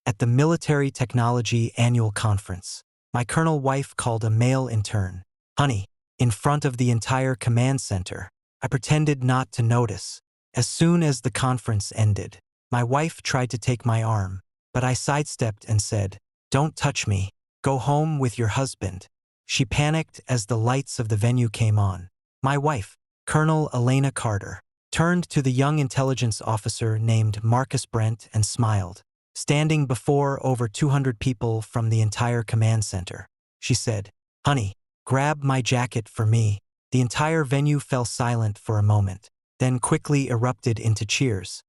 at the Military Technology Annual Conference. My colonel wife called a male intern, honey, in front of the entire command center. I pretended not to notice. As soon as the conference ended, my wife tried to take my arm, but I sidestepped and said, "Don't touch me. Go home with your husband." She panicked as the lights of the venue came on. My wife, Colonel Elena Carter, turned to the young intelligence officer named Marcus Brent and smiled. Standing before over 200 people from the entire command center, she said, "Honey, grab my jacket for me." The entire venue fell silent for a moment, then quickly erupted into cheers.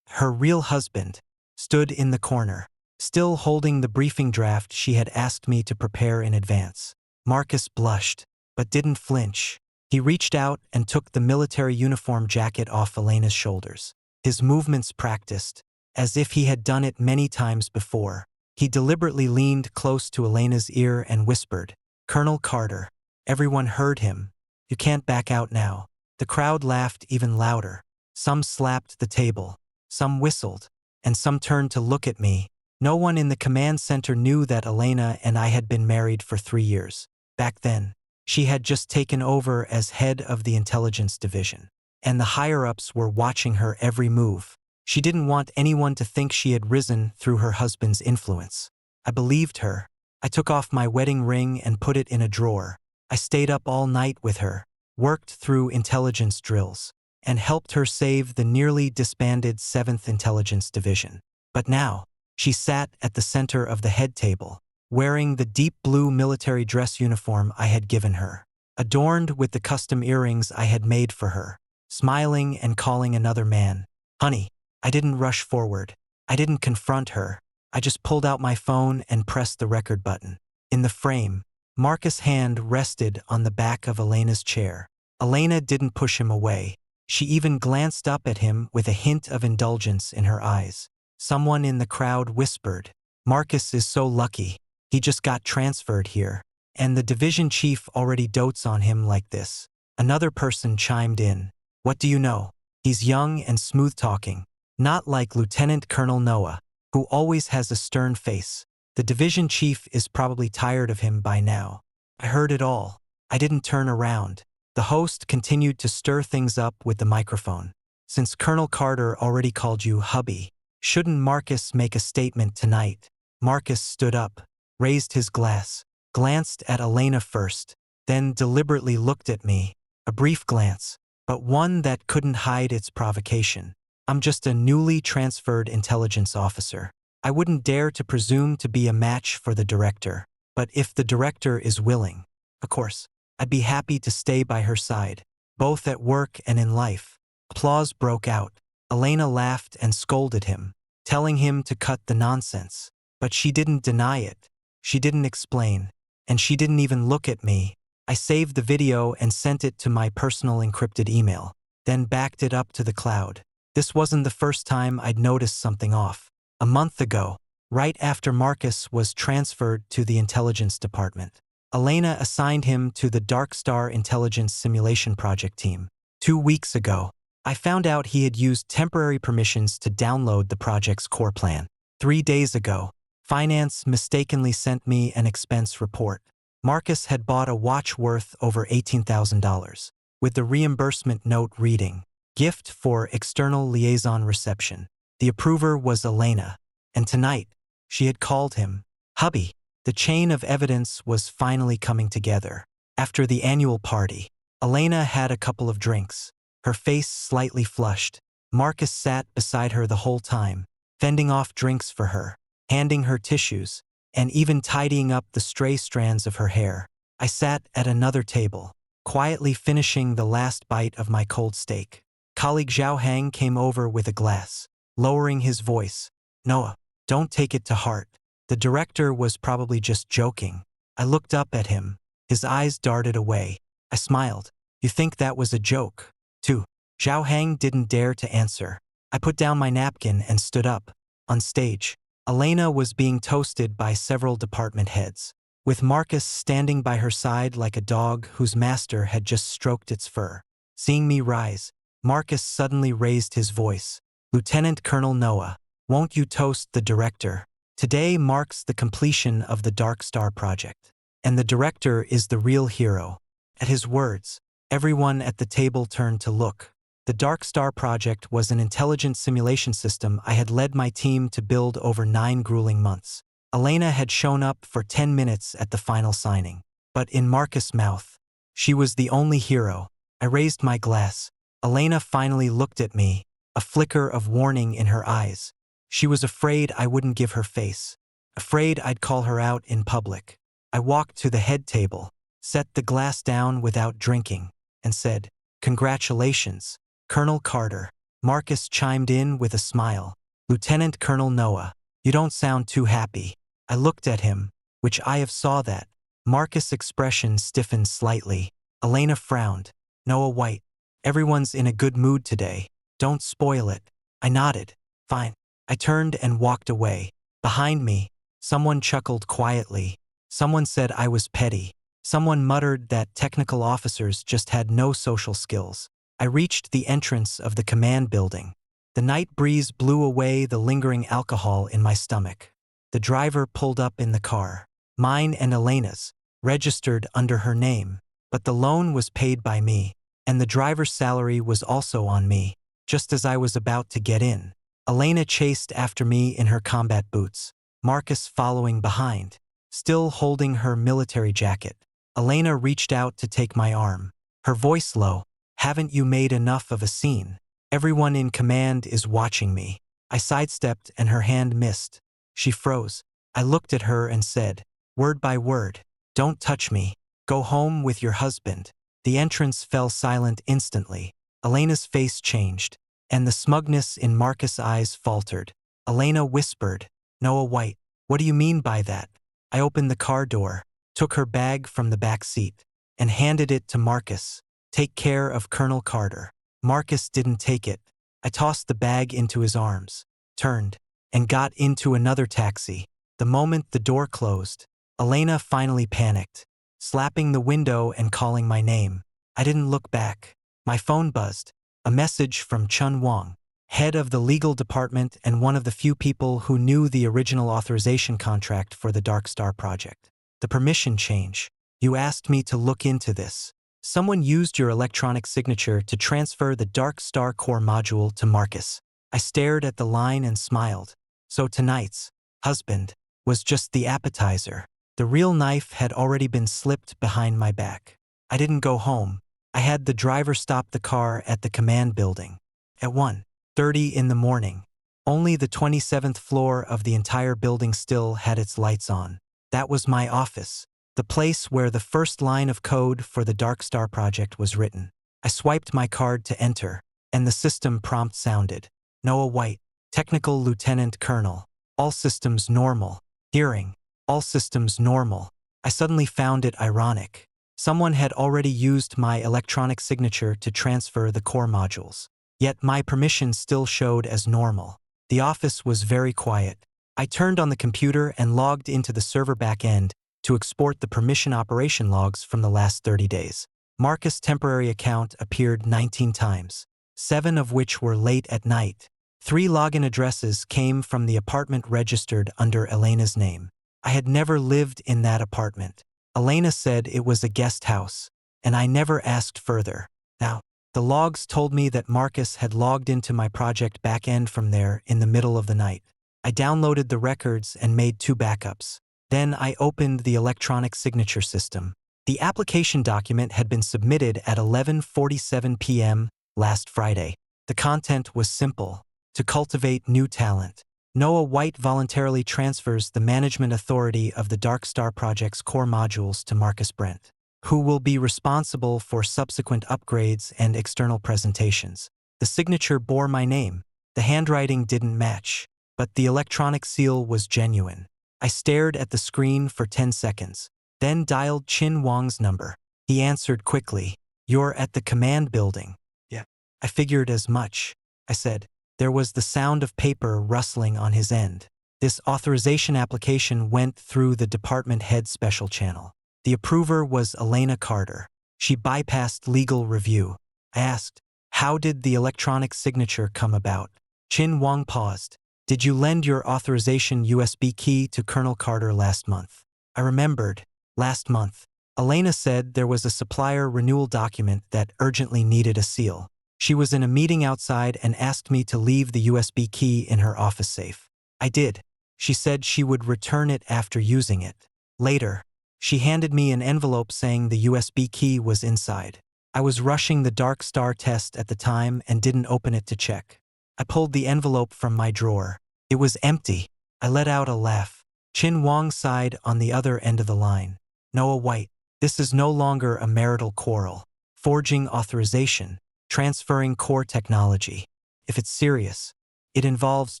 Her real husband stood in the corner, still holding the briefing draft she had asked me to prepare in advance. Marcus blushed, but didn't flinch. He reached out and took the military uniform jacket off Elena's shoulders. His movements practiced, as if he had done it many times before. He deliberately leaned close to Elena's ear and whispered, "Colonel Carter." Everyone heard him. "You can't back out now." The crowd laughed even louder. Some slapped the table, some whistled, and some turned to look at me. No one in the command center knew that Elena and I had been married for 3 years. Back then, she had just taken over as head of the intelligence division, and the higher-ups were watching her every move. She didn't want anyone to think she had risen through her husband's influence. I believed her. I took off my wedding ring and put it in a drawer. I stayed up all night with her, worked through intelligence drills, and helped her save the nearly disbanded 7th Intelligence Division. But now, she sat at the center of the head table, wearing the deep blue military dress uniform I had given her, adorned with the custom earrings I had made for her, smiling and calling another man, "Honey." I didn't rush forward. I didn't confront her. I just pulled out my phone and pressed the record button. In the frame, Marcus' hand rested on the back of Elena's chair. Elena didn't push him away. She even glanced up at him with a hint of indulgence in her eyes. Someone in the crowd whispered, "Marcus is so lucky. He just got transferred here, and the division chief already dotes on him like this." Another person chimed in, "What do you know? He's young and smooth-talking. Not like Lieutenant Colonel Noah, who always has a stern face. The division chief is probably tired of him by now." I heard it all. I didn't turn around. The host continued to stir things up with the microphone. "Since Colonel Carter already called you hubby, shouldn't Marcus make a statement tonight?" Marcus stood up, raised his glass, glanced at Elena first, then deliberately looked at me. A brief glance, but one that couldn't hide its provocation. "I'm just a newly transferred intelligence officer. I wouldn't dare to presume to be a match for the director, but if the director is willing, of course, I'd be happy to stay by her side, both at work and in life." Applause broke out. Elena laughed and scolded him, telling him to cut the nonsense. But she didn't deny it. She didn't explain, and she didn't even look at me. I saved the video and sent it to my personal encrypted email, then backed it up to the cloud. This wasn't the first time I'd noticed something off. A month ago, right after Marcus was transferred to the intelligence department, Elena assigned him to the Dark Star Intelligence Simulation Project team. 2 weeks ago, I found out he had used temporary permissions to download the project's core plan. 3 days ago, Finance mistakenly sent me an expense report. Marcus had bought a watch worth over $18,000, with the reimbursement note reading, "Gift for external liaison reception." The approver was Elena, and tonight, she had called him hubby. The chain of evidence was finally coming together. After the annual party, Elena had a couple of drinks, her face slightly flushed. Marcus sat beside her the whole time, fending off drinks for her, handing her tissues, and even tidying up the stray strands of her hair. I sat at another table, quietly finishing the last bite of my cold steak. Colleague Zhao Hang came over with a glass, lowering his voice. "Noah, don't take it to heart. The director was probably just joking." I looked up at him. His eyes darted away. I smiled. "You think that was a joke, too?" Zhao Hang didn't dare to answer. I put down my napkin and stood up. On stage, Elena was being toasted by several department heads, with Marcus standing by her side like a dog whose master had just stroked its fur. Seeing me rise, Marcus suddenly raised his voice. "Lieutenant Colonel Noah, Won't you toast the director? Today marks the completion of the Dark Star project. And the director is the real hero. At his words, everyone at the table turned to look. The Dark Star project was an intelligent simulation system I had led my team to build over 9 grueling months. Elena had shown up for 10 minutes at the final signing. But in Marcus' mouth, she was the only hero. I raised my glass. Elena finally looked at me, a flicker of warning in her eyes. She was afraid I wouldn't give her face, afraid I'd call her out in public. I walked to the head table, set the glass down without drinking, and said, "Congratulations, Colonel Carter." Marcus chimed in with a smile. "Lieutenant Colonel Noah, you don't sound too happy." I looked at him, which I have saw that. Marcus' expression stiffened slightly. Elena frowned. "Noah White, everyone's in a good mood today. Don't spoil it." I nodded. "Fine." I turned and walked away. Behind me, someone chuckled quietly. Someone said I was petty. Someone muttered that technical officers just had no social skills. I reached the entrance of the command building. The night breeze blew away the lingering alcohol in my stomach. The driver pulled up in the car, mine and Elena's, registered under her name. But the loan was paid by me, and the driver's salary was also on me. Just as I was about to get in, Elena chased after me in her combat boots, Marcus following behind, still holding her military jacket. Elena reached out to take my arm, her voice low. "Haven't you made enough of a scene? Everyone in command is watching me." I sidestepped and her hand missed. She froze. I looked at her and said, word by word, "Don't touch me. Go home with your husband." The entrance fell silent instantly. Elena's face changed, and the smugness in Marcus' eyes faltered. Elena whispered, "Noah White, what do you mean by that?" I opened the car door, took her bag from the back seat, and handed it to Marcus. "Take care of Colonel Carter." Marcus didn't take it. I tossed the bag into his arms, turned, and got into another taxi. The moment the door closed, Elena finally panicked, slapping the window and calling my name. I didn't look back. My phone buzzed. A message from Chun Wong, head of the legal department and one of the few people who knew the original authorization contract for the Dark Star project. "The permission change. You asked me to look into this. Someone used your electronic signature to transfer the Dark Star core module to Marcus." I stared at the line and smiled. So tonight's husband was just the appetizer. The real knife had already been slipped behind my back. I didn't go home. I had the driver stop the car at the command building. At 1:30 in the morning, only the 27th floor of the entire building still had its lights on. That was my office, the place where the first line of code for the Dark Star project was written. I swiped my card to enter, and the system prompt sounded. "Noah White, Technical Lieutenant Colonel. All systems normal. Hearing. All systems normal." I suddenly found it ironic. Someone had already used my electronic signature to transfer the core modules. Yet my permission still showed as normal. The office was very quiet. I turned on the computer and logged into the server backend to export the permission operation logs from the last 30 days. Marcus' temporary account appeared 19 times, 7 of which were late at night. 3 login addresses came from the apartment registered under Elena's name. I had never lived in that apartment. Elena said it was a guest house, and I never asked further. Now, the logs told me that Marcus had logged into my project backend from there in the middle of the night. I downloaded the records and made 2 backups. Then I opened the electronic signature system. The application document had been submitted at 11:47 p.m. last Friday. The content was simple: to cultivate new talent. Noah White voluntarily transfers the management authority of the Dark Star project's core modules to Marcus Brent, who will be responsible for subsequent upgrades and external presentations. The signature bore my name. The handwriting didn't match, but the electronic seal was genuine. I stared at the screen for 10 seconds, then dialed Chin Wong's number. He answered quickly. "You're at the command building." "Yeah." "I figured as much," I said. There was the sound of paper rustling on his end. This authorization application went through the department head special channel. The approver was Elena Carter. She bypassed legal review. I asked, "How did the electronic signature come about?" Chin Wong paused. Did you lend your authorization USB key to Colonel Carter last month? I remembered. Last month. Elena said there was a supplier renewal document that urgently needed a seal. She was in a meeting outside and asked me to leave the USB key in her office safe. I did. She said she would return it after using it. Later, she handed me an envelope saying the USB key was inside. I was rushing the Dark Star test at the time and didn't open it to check. I pulled the envelope from my drawer. It was empty. I let out a laugh. Chin Wong sighed on the other end of the line. Noah White, this is no longer a marital quarrel. Forging authorization, transferring core technology. If it's serious, it involves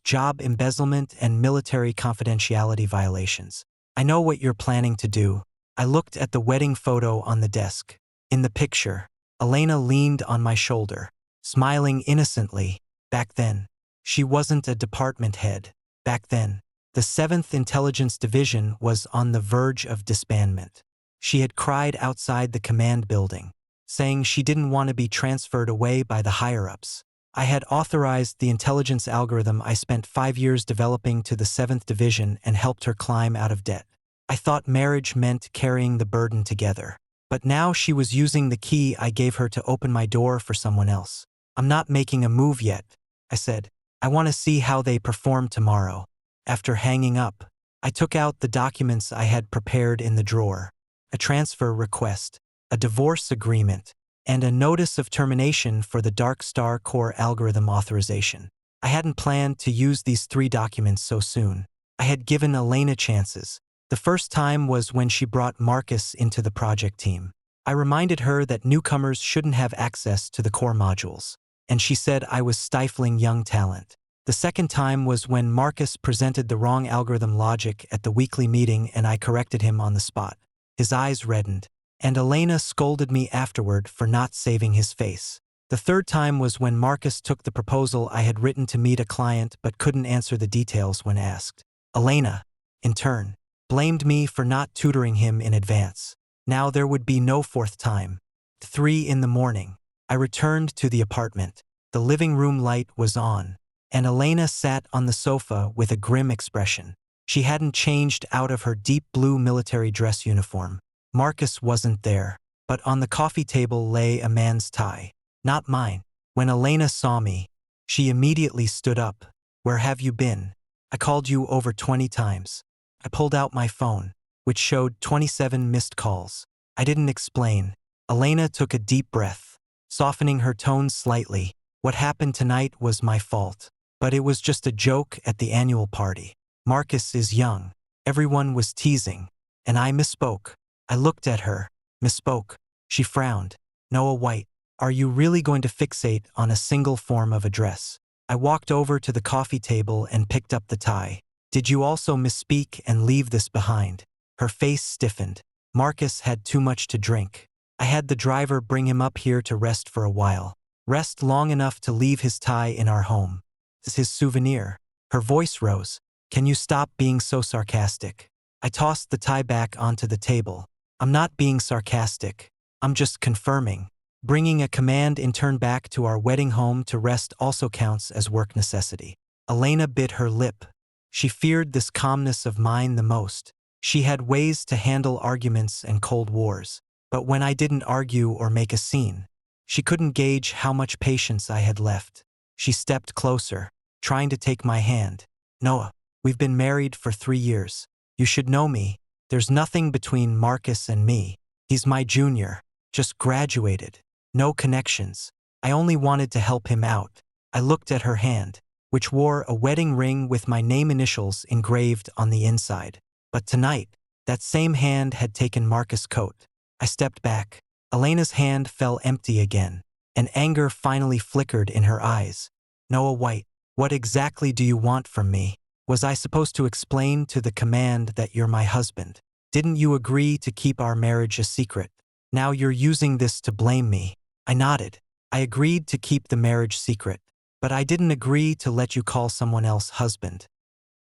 job embezzlement and military confidentiality violations. I know what you're planning to do. I looked at the wedding photo on the desk. In the picture, Elena leaned on my shoulder, smiling innocently. Back then, she wasn't a department head. Back then, the 7th Intelligence Division was on the verge of disbandment. She had cried outside the command building, saying she didn't want to be transferred away by the higher-ups. I had authorized the intelligence algorithm I spent 5 years developing to the 7th Division and helped her climb out of debt. I thought marriage meant carrying the burden together. But now she was using the key I gave her to open my door for someone else. I'm not making a move yet, I said. I want to see how they perform tomorrow. After hanging up, I took out the documents I had prepared in the drawer. A transfer request, a divorce agreement, and a notice of termination for the Dark Star Core algorithm authorization. I hadn't planned to use these 3 documents so soon. I had given Elena chances. The first time was when she brought Marcus into the project team. I reminded her that newcomers shouldn't have access to the core modules, and she said I was stifling young talent. The second time was when Marcus presented the wrong algorithm logic at the weekly meeting and I corrected him on the spot. His eyes reddened, and Elena scolded me afterward for not saving his face. The third time was when Marcus took the proposal I had written to meet a client but couldn't answer the details when asked. Elena, in turn, blamed me for not tutoring him in advance. Now there would be no fourth time. 3 in the morning. I returned to the apartment. The living room light was on, and Elena sat on the sofa with a grim expression. She hadn't changed out of her deep blue military dress uniform. Marcus wasn't there, but on the coffee table lay a man's tie. Not mine. When Elena saw me, she immediately stood up. Where have you been? I called you over 20 times. I pulled out my phone, which showed 27 missed calls. I didn't explain. Elena took a deep breath, softening her tone slightly. What happened tonight was my fault, but it was just a joke at the annual party. Marcus is young. Everyone was teasing, and I misspoke. I looked at her. Misspoke. She frowned. Noah White, are you really going to fixate on a single form of address? I walked over to the coffee table and picked up the tie. Did you also misspeak and leave this behind? Her face stiffened. Marcus had too much to drink. I had the driver bring him up here to rest for a while. Rest long enough to leave his tie in our home. This is his souvenir. Her voice rose. Can you stop being so sarcastic? I tossed the tie back onto the table. I'm not being sarcastic. I'm just confirming. Bringing a command intern back to our wedding home to rest also counts as work necessity. Elena bit her lip. She feared this calmness of mine the most. She had ways to handle arguments and cold wars. But when I didn't argue or make a scene, she couldn't gauge how much patience I had left. She stepped closer, trying to take my hand. Noah, we've been married for 3 years. You should know me. There's nothing between Marcus and me. He's my junior. Just graduated. No connections. I only wanted to help him out. I looked at her hand, which wore a wedding ring with my name initials engraved on the inside. But tonight, that same hand had taken Marcus' coat. I stepped back. Elena's hand fell empty again, and anger finally flickered in her eyes. Noah White, what exactly do you want from me? Was I supposed to explain to the command that you're my husband? Didn't you agree to keep our marriage a secret? Now you're using this to blame me. I nodded. I agreed to keep the marriage secret, but I didn't agree to let you call someone else husband.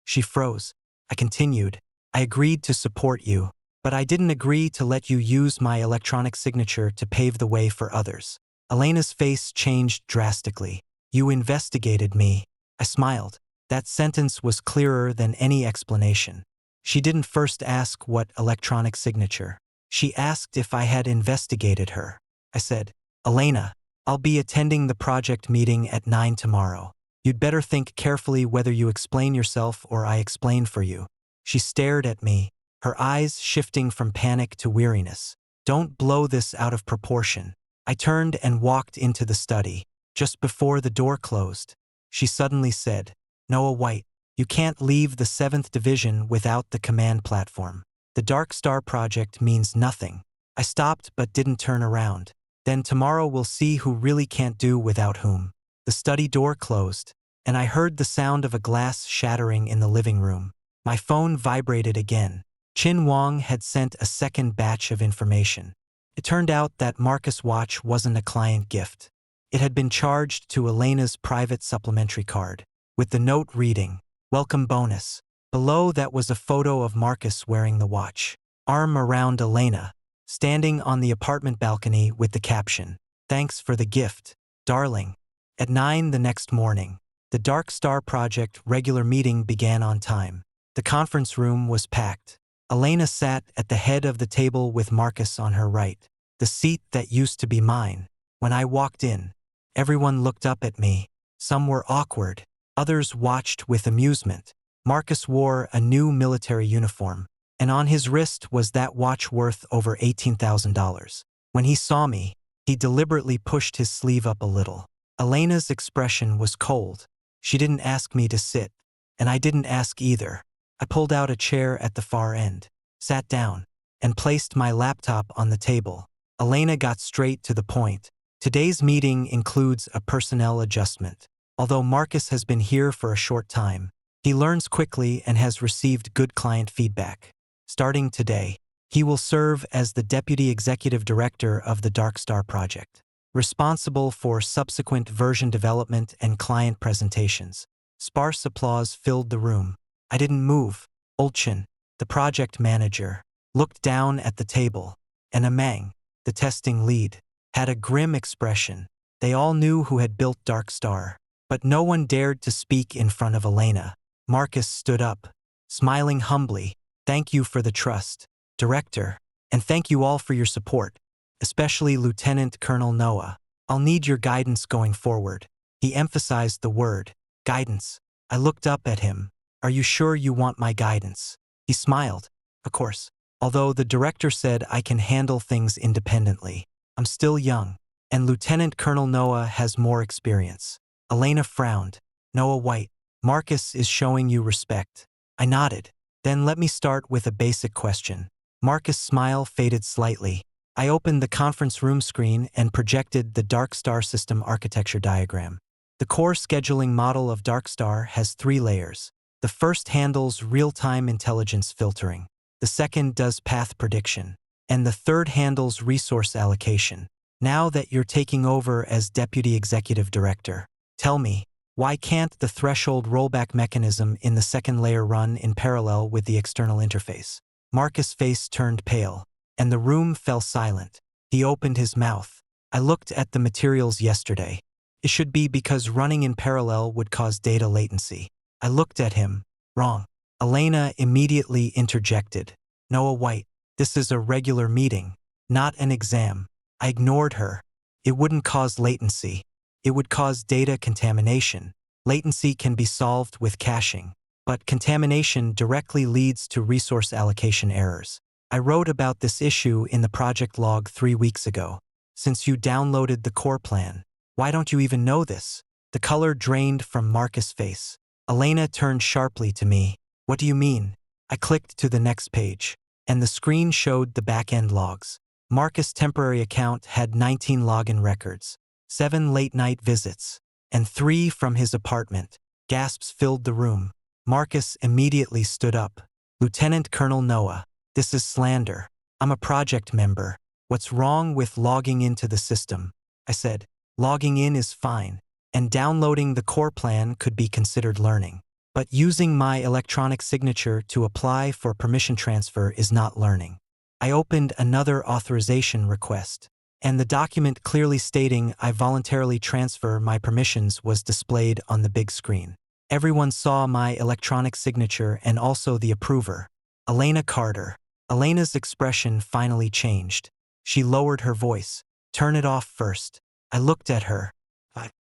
She froze. I continued. I agreed to support you, but I didn't agree to let you use my electronic signature to pave the way for others. Elena's face changed drastically. You investigated me. I smiled. That sentence was clearer than any explanation. She didn't first ask what electronic signature. She asked if I had investigated her. I said, "Elena, I'll be attending the project meeting at 9 tomorrow. You'd better think carefully whether you explain yourself or I explain for you." She stared at me, her eyes shifting from panic to weariness. "Don't blow this out of proportion." I turned and walked into the study. Just before the door closed, she suddenly said, "Noah White, you can't leave the 7th Division without the command platform. The Dark Star project means nothing." I stopped but didn't turn around. "Then tomorrow we'll see who really can't do without whom." The study door closed, and I heard the sound of a glass shattering in the living room. My phone vibrated again. Chin Wong had sent a second batch of information. It turned out that Marcus' watch wasn't a client gift. It had been charged to Elena's private supplementary card, with the note reading, "Welcome bonus." Below that was a photo of Marcus wearing the watch, arm around Elena, standing on the apartment balcony with the caption, "Thanks for the gift, darling." At 9 the next morning, the Dark Star Project regular meeting began on time. The conference room was packed. Elena sat at the head of the table with Marcus on her right, the seat that used to be mine. When I walked in, everyone looked up at me. Some were awkward, others watched with amusement. Marcus wore a new military uniform, and on his wrist was that watch worth over $18,000. When he saw me, he deliberately pushed his sleeve up a little. Elena's expression was cold. She didn't ask me to sit, and I didn't ask either. I pulled out a chair at the far end, sat down, and placed my laptop on the table. Elena got straight to the point. "Today's meeting includes a personnel adjustment. Although Marcus has been here for a short time, he learns quickly and has received good client feedback. Starting today, he will serve as the Deputy Executive Director of the Dark Star Project, responsible for subsequent version development and client presentations." Sparse applause filled the room. I didn't move. Olchin, the project manager, looked down at the table, and Amang, the testing lead, had a grim expression. They all knew who had built Dark Star, but no one dared to speak in front of Elena. Marcus stood up, smiling humbly. "Thank you for the trust, Director, and thank you all for your support, especially Lieutenant Colonel Noah. I'll need your guidance going forward." He emphasized the word, guidance. I looked up at him. "Are you sure you want my guidance?" He smiled. "Of course. Although the director said I can handle things independently. I'm still young, and Lieutenant Colonel Noah has more experience." Elena frowned. "Noah White, Marcus is showing you respect." I nodded. "Then let me start with a basic question." Marcus' smile faded slightly. I opened the conference room screen and projected the Dark Star system architecture diagram. The core scheduling model of Dark Star has 3 layers. The first handles real-time intelligence filtering. The second does path prediction. And the third handles resource allocation. Now that you're taking over as Deputy Executive Director, tell me, why can't the threshold rollback mechanism in the second layer run in parallel with the external interface? Marcus' face turned pale, and the room fell silent. He opened his mouth. "I looked at the materials yesterday. It should be because running in parallel would cause data latency." I looked at him. "Wrong." Elena immediately interjected. "Noah White, this is a regular meeting, not an exam." I ignored her. "It wouldn't cause latency. It would cause data contamination. Latency can be solved with caching, but contamination directly leads to resource allocation errors. I wrote about this issue in the project log 3 weeks ago. Since you downloaded the core plan, why don't you even know this?" The color drained from Marcus' face. Elena turned sharply to me. "What do you mean?" I clicked to the next page, and the screen showed the back-end logs. Marcus' temporary account had 19 login records, 7 late-night visits, and 3 from his apartment. Gasps filled the room. Marcus immediately stood up. "Lieutenant Colonel Noah, this is slander. I'm a project member. What's wrong with logging into the system?" I said, "Logging in is fine, and downloading the core plan could be considered learning. But using my electronic signature to apply for permission transfer is not learning." I opened another authorization request, and the document clearly stating I voluntarily transfer my permissions was displayed on the big screen. Everyone saw my electronic signature and also the approver. Elena Carter. Elena's expression finally changed. She lowered her voice. Turn it off first. I looked at her.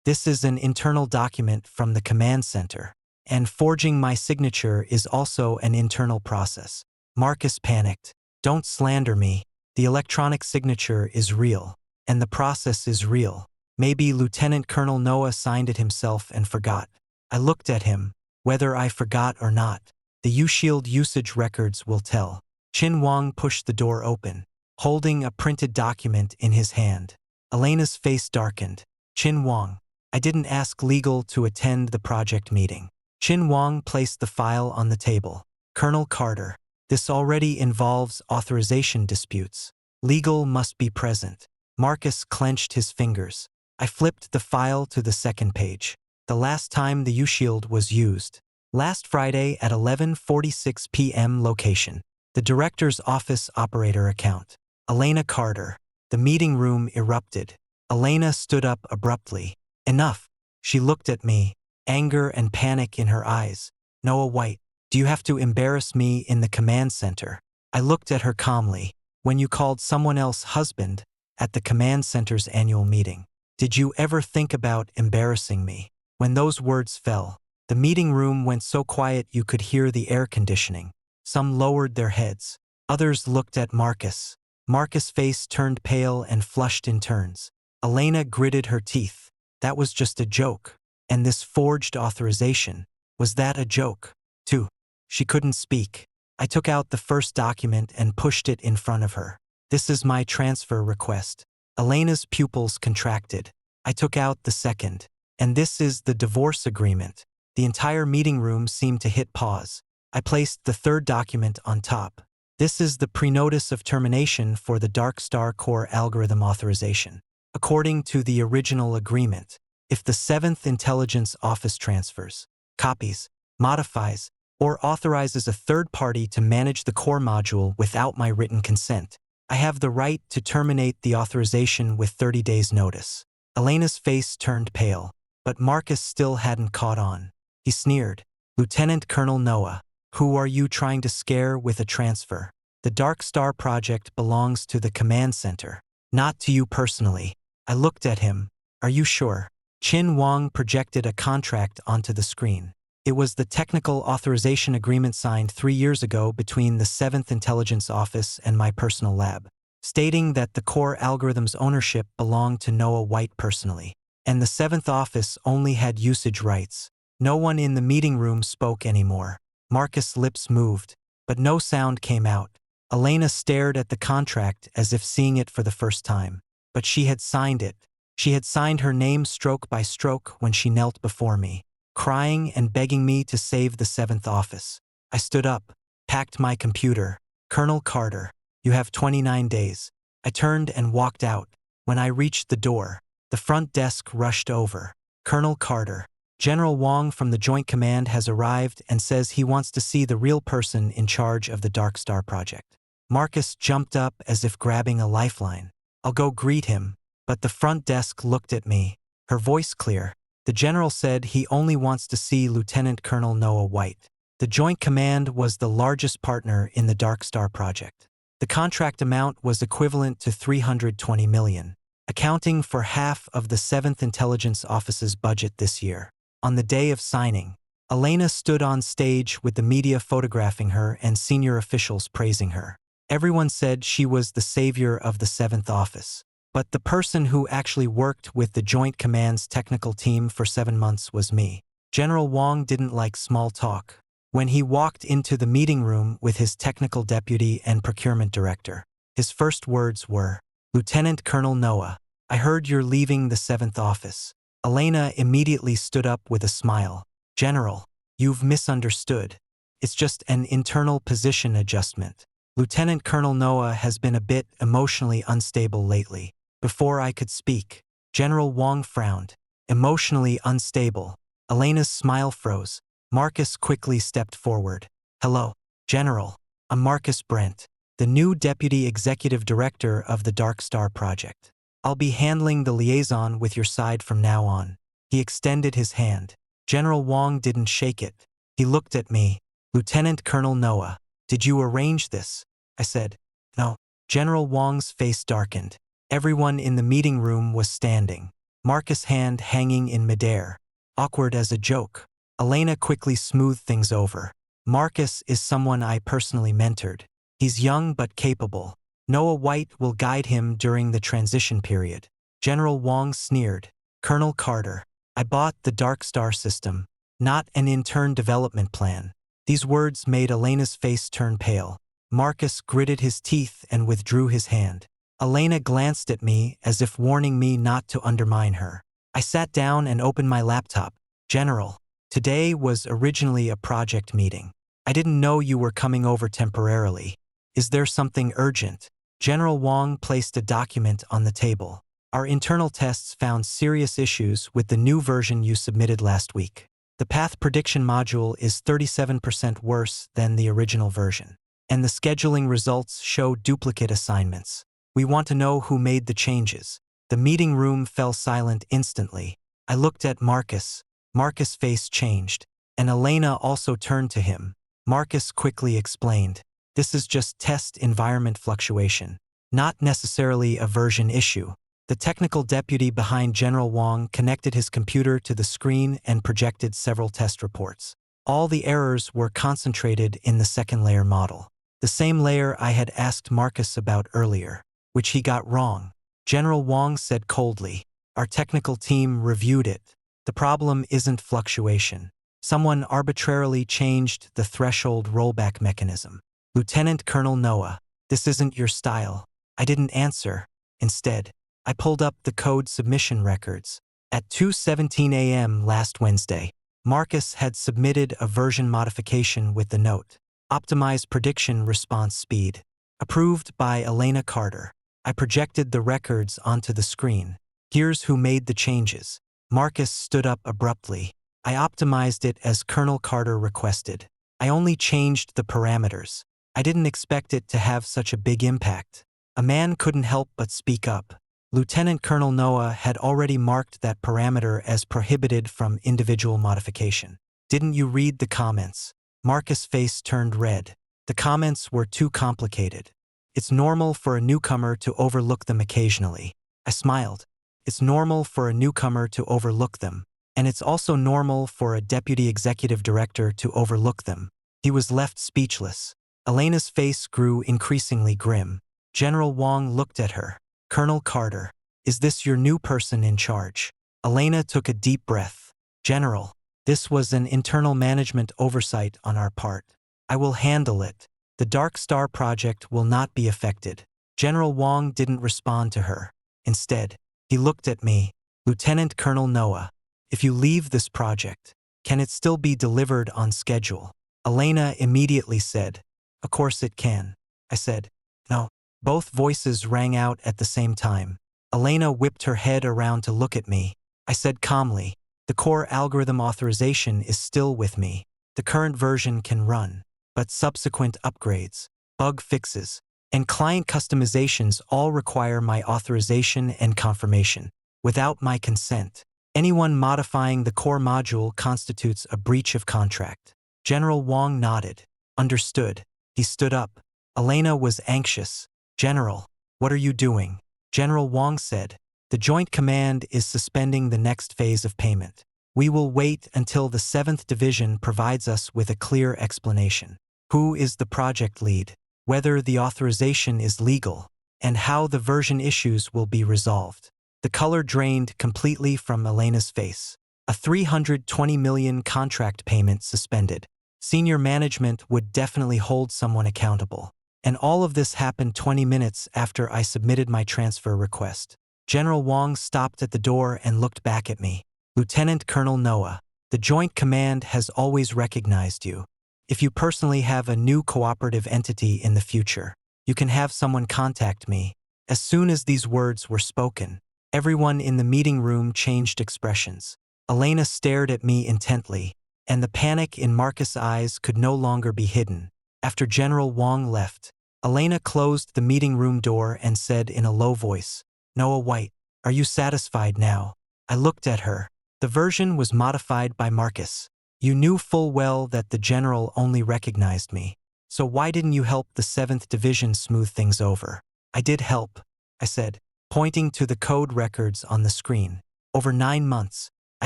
This is an internal document from the command center. And forging my signature is also an internal process. Marcus panicked. Don't slander me. The electronic signature is real. And the process is real. Maybe Lieutenant Colonel Noah signed it himself and forgot. I looked at him. Whether I forgot or not, the U-Shield usage records will tell. Qin Wang pushed the door open, holding a printed document in his hand. Elena's face darkened. Qin Wang. I didn't ask legal to attend the project meeting. Qin Wang placed the file on the table. Colonel Carter. This already involves authorization disputes. Legal must be present. Marcus clenched his fingers. I flipped the file to the second page. The last time the U-Shield was used. Last Friday at 11:46 p.m. Location. The director's office operator account. Elena Carter. The meeting room erupted. Elena stood up abruptly. Enough. She looked at me, anger and panic in her eyes. Noah White, do you have to embarrass me in the command center? I looked at her calmly. When you called someone else husband at the command center's annual meeting, did you ever think about embarrassing me? When those words fell, the meeting room went so quiet you could hear the air conditioning. Some lowered their heads. Others looked at Marcus. Marcus' face turned pale and flushed in turns. Elena gritted her teeth. That was just a joke. And this forged authorization, was that a joke, too? She couldn't speak. I took out the first document and pushed it in front of her. This is my transfer request. Elena's pupils contracted. I took out the second. And this is the divorce agreement. The entire meeting room seemed to hit pause. I placed the third document on top. This is the pre-notice of termination for the Dark Star Core algorithm authorization. According to the original agreement, if the 7th Intelligence Office transfers, copies, modifies, or authorizes a third party to manage the core module without my written consent, I have the right to terminate the authorization with 30 days' notice. Elena's face turned pale, but Marcus still hadn't caught on. He sneered. Lieutenant Colonel Noah, who are you trying to scare with a transfer? The Dark Star project belongs to the command center, not to you personally. I looked at him. Are you sure? Qin Wang projected a contract onto the screen. It was the technical authorization agreement signed 3 years ago between the 7th Intelligence Office and my personal lab, stating that the core algorithm's ownership belonged to Noah White personally, and the 7th Office only had usage rights. No one in the meeting room spoke anymore. Marcus' lips moved, but no sound came out. Elena stared at the contract as if seeing it for the first time. But she had signed it. She had signed her name stroke by stroke when she knelt before me, crying and begging me to save the 7th Office. I stood up, packed my computer. Colonel Carter, you have 29 days. I turned and walked out. When I reached the door, the front desk rushed over. Colonel Carter, General Wang from the Joint Command has arrived and says he wants to see the real person in charge of the Dark Star project. Marcus jumped up as if grabbing a lifeline. I'll go greet him, but the front desk looked at me, her voice clear. The general said he only wants to see Lieutenant Colonel Noah White. The Joint Command was the largest partner in the Dark Star project. The contract amount was equivalent to $320 million, accounting for half of the 7th Intelligence Office's budget this year. On the day of signing, Elena stood on stage with the media photographing her and senior officials praising her. Everyone said she was the savior of the 7th Office. But the person who actually worked with the Joint Command's technical team for 7 months was me. General Wang didn't like small talk. When he walked into the meeting room with his technical deputy and procurement director, his first words were, Lieutenant Colonel Noah, I heard you're leaving the 7th Office. Elena immediately stood up with a smile. General, you've misunderstood. It's just an internal position adjustment. Lieutenant Colonel Noah has been a bit emotionally unstable lately. Before I could speak, General Wang frowned. Emotionally unstable. Elena's smile froze. Marcus quickly stepped forward. Hello, General. I'm Marcus Brent, the new Deputy Executive Director of the Dark Star Project. I'll be handling the liaison with your side from now on. He extended his hand. General Wong didn't shake it. He looked at me. Lieutenant Colonel Noah, did you arrange this? I said, no. General Wong's face darkened. Everyone in the meeting room was standing. Marcus' hand hanging in midair. Awkward as a joke. Elena quickly smoothed things over. Marcus is someone I personally mentored. He's young but capable. Noah White will guide him during the transition period. General Wong sneered. Colonel Carter, I bought the Dark Star system, not an intern development plan. These words made Elena's face turn pale. Marcus gritted his teeth and withdrew his hand. Elena glanced at me as if warning me not to undermine her. I sat down and opened my laptop. General, today was originally a project meeting. I didn't know you were coming over temporarily. Is there something urgent? General Wong placed a document on the table. Our internal tests found serious issues with the new version you submitted last week. The path prediction module is 37% worse than the original version, and the scheduling results show duplicate assignments. We want to know who made the changes. The meeting room fell silent instantly. I looked at Marcus. Marcus' face changed, and Elena also turned to him. Marcus quickly explained, this is just test environment fluctuation, not necessarily a version issue. The technical deputy behind General Wong connected his computer to the screen and projected several test reports. All the errors were concentrated in the second layer model, the same layer I had asked Marcus about earlier, which he got wrong. General Wong said coldly, our technical team reviewed it. The problem isn't fluctuation. Someone arbitrarily changed the threshold rollback mechanism. Lieutenant Colonel Noah, this isn't your style. I didn't answer. Instead, I pulled up the code submission records. At 2:17 a.m. last Wednesday, Marcus had submitted a version modification with the note, optimize prediction response speed, approved by Elena Carter. I projected the records onto the screen. Here's who made the changes. Marcus stood up abruptly. I optimized it as Colonel Carter requested. I only changed the parameters. I didn't expect it to have such a big impact. A man couldn't help but speak up. Lieutenant Colonel Noah had already marked that parameter as prohibited from individual modification. Didn't you read the comments? Marcus' face turned red. The comments were too complicated. It's normal for a newcomer to overlook them occasionally. I smiled. It's normal for a newcomer to overlook them. And it's also normal for a deputy executive director to overlook them. He was left speechless. Elena's face grew increasingly grim. General Wong looked at her. Colonel Carter, is this your new person in charge? Elena took a deep breath. General, this was an internal management oversight on our part. I will handle it. The Dark Star project will not be affected. General Wong didn't respond to her. Instead, he looked at me. Lieutenant Colonel Noah, if you leave this project, can it still be delivered on schedule? Elena immediately said, of course it can. I said, no. Both voices rang out at the same time. Elena whipped her head around to look at me. I said calmly, the core algorithm authorization is still with me. The current version can run, but subsequent upgrades, bug fixes, and client customizations all require my authorization and confirmation. Without my consent, anyone modifying the core module constitutes a breach of contract. General Wong nodded. Understood. He stood up. Elena was anxious. General, what are you doing? General Wong said, the Joint Command is suspending the next phase of payment. We will wait until the 7th Division provides us with a clear explanation. Who is the project lead, whether the authorization is legal, and how the version issues will be resolved. The color drained completely from Elena's face. A $320 million contract payment suspended. Senior management would definitely hold someone accountable. And all of this happened 20 minutes after I submitted my transfer request. General Wong stopped at the door and looked back at me. Lieutenant Colonel Noah, the Joint Command has always recognized you. If you personally have a new cooperative entity in the future, you can have someone contact me. As soon as these words were spoken, everyone in the meeting room changed expressions. Elena stared at me intently, and the panic in Marcus' eyes could no longer be hidden. After General Wong left, Elena closed the meeting room door and said in a low voice, Noah White, are you satisfied now? I looked at her. The version was modified by Marcus. You knew full well that the general only recognized me. So why didn't you help the 7th Division smooth things over? I did help, I said, pointing to the code records on the screen. Over 9 months, I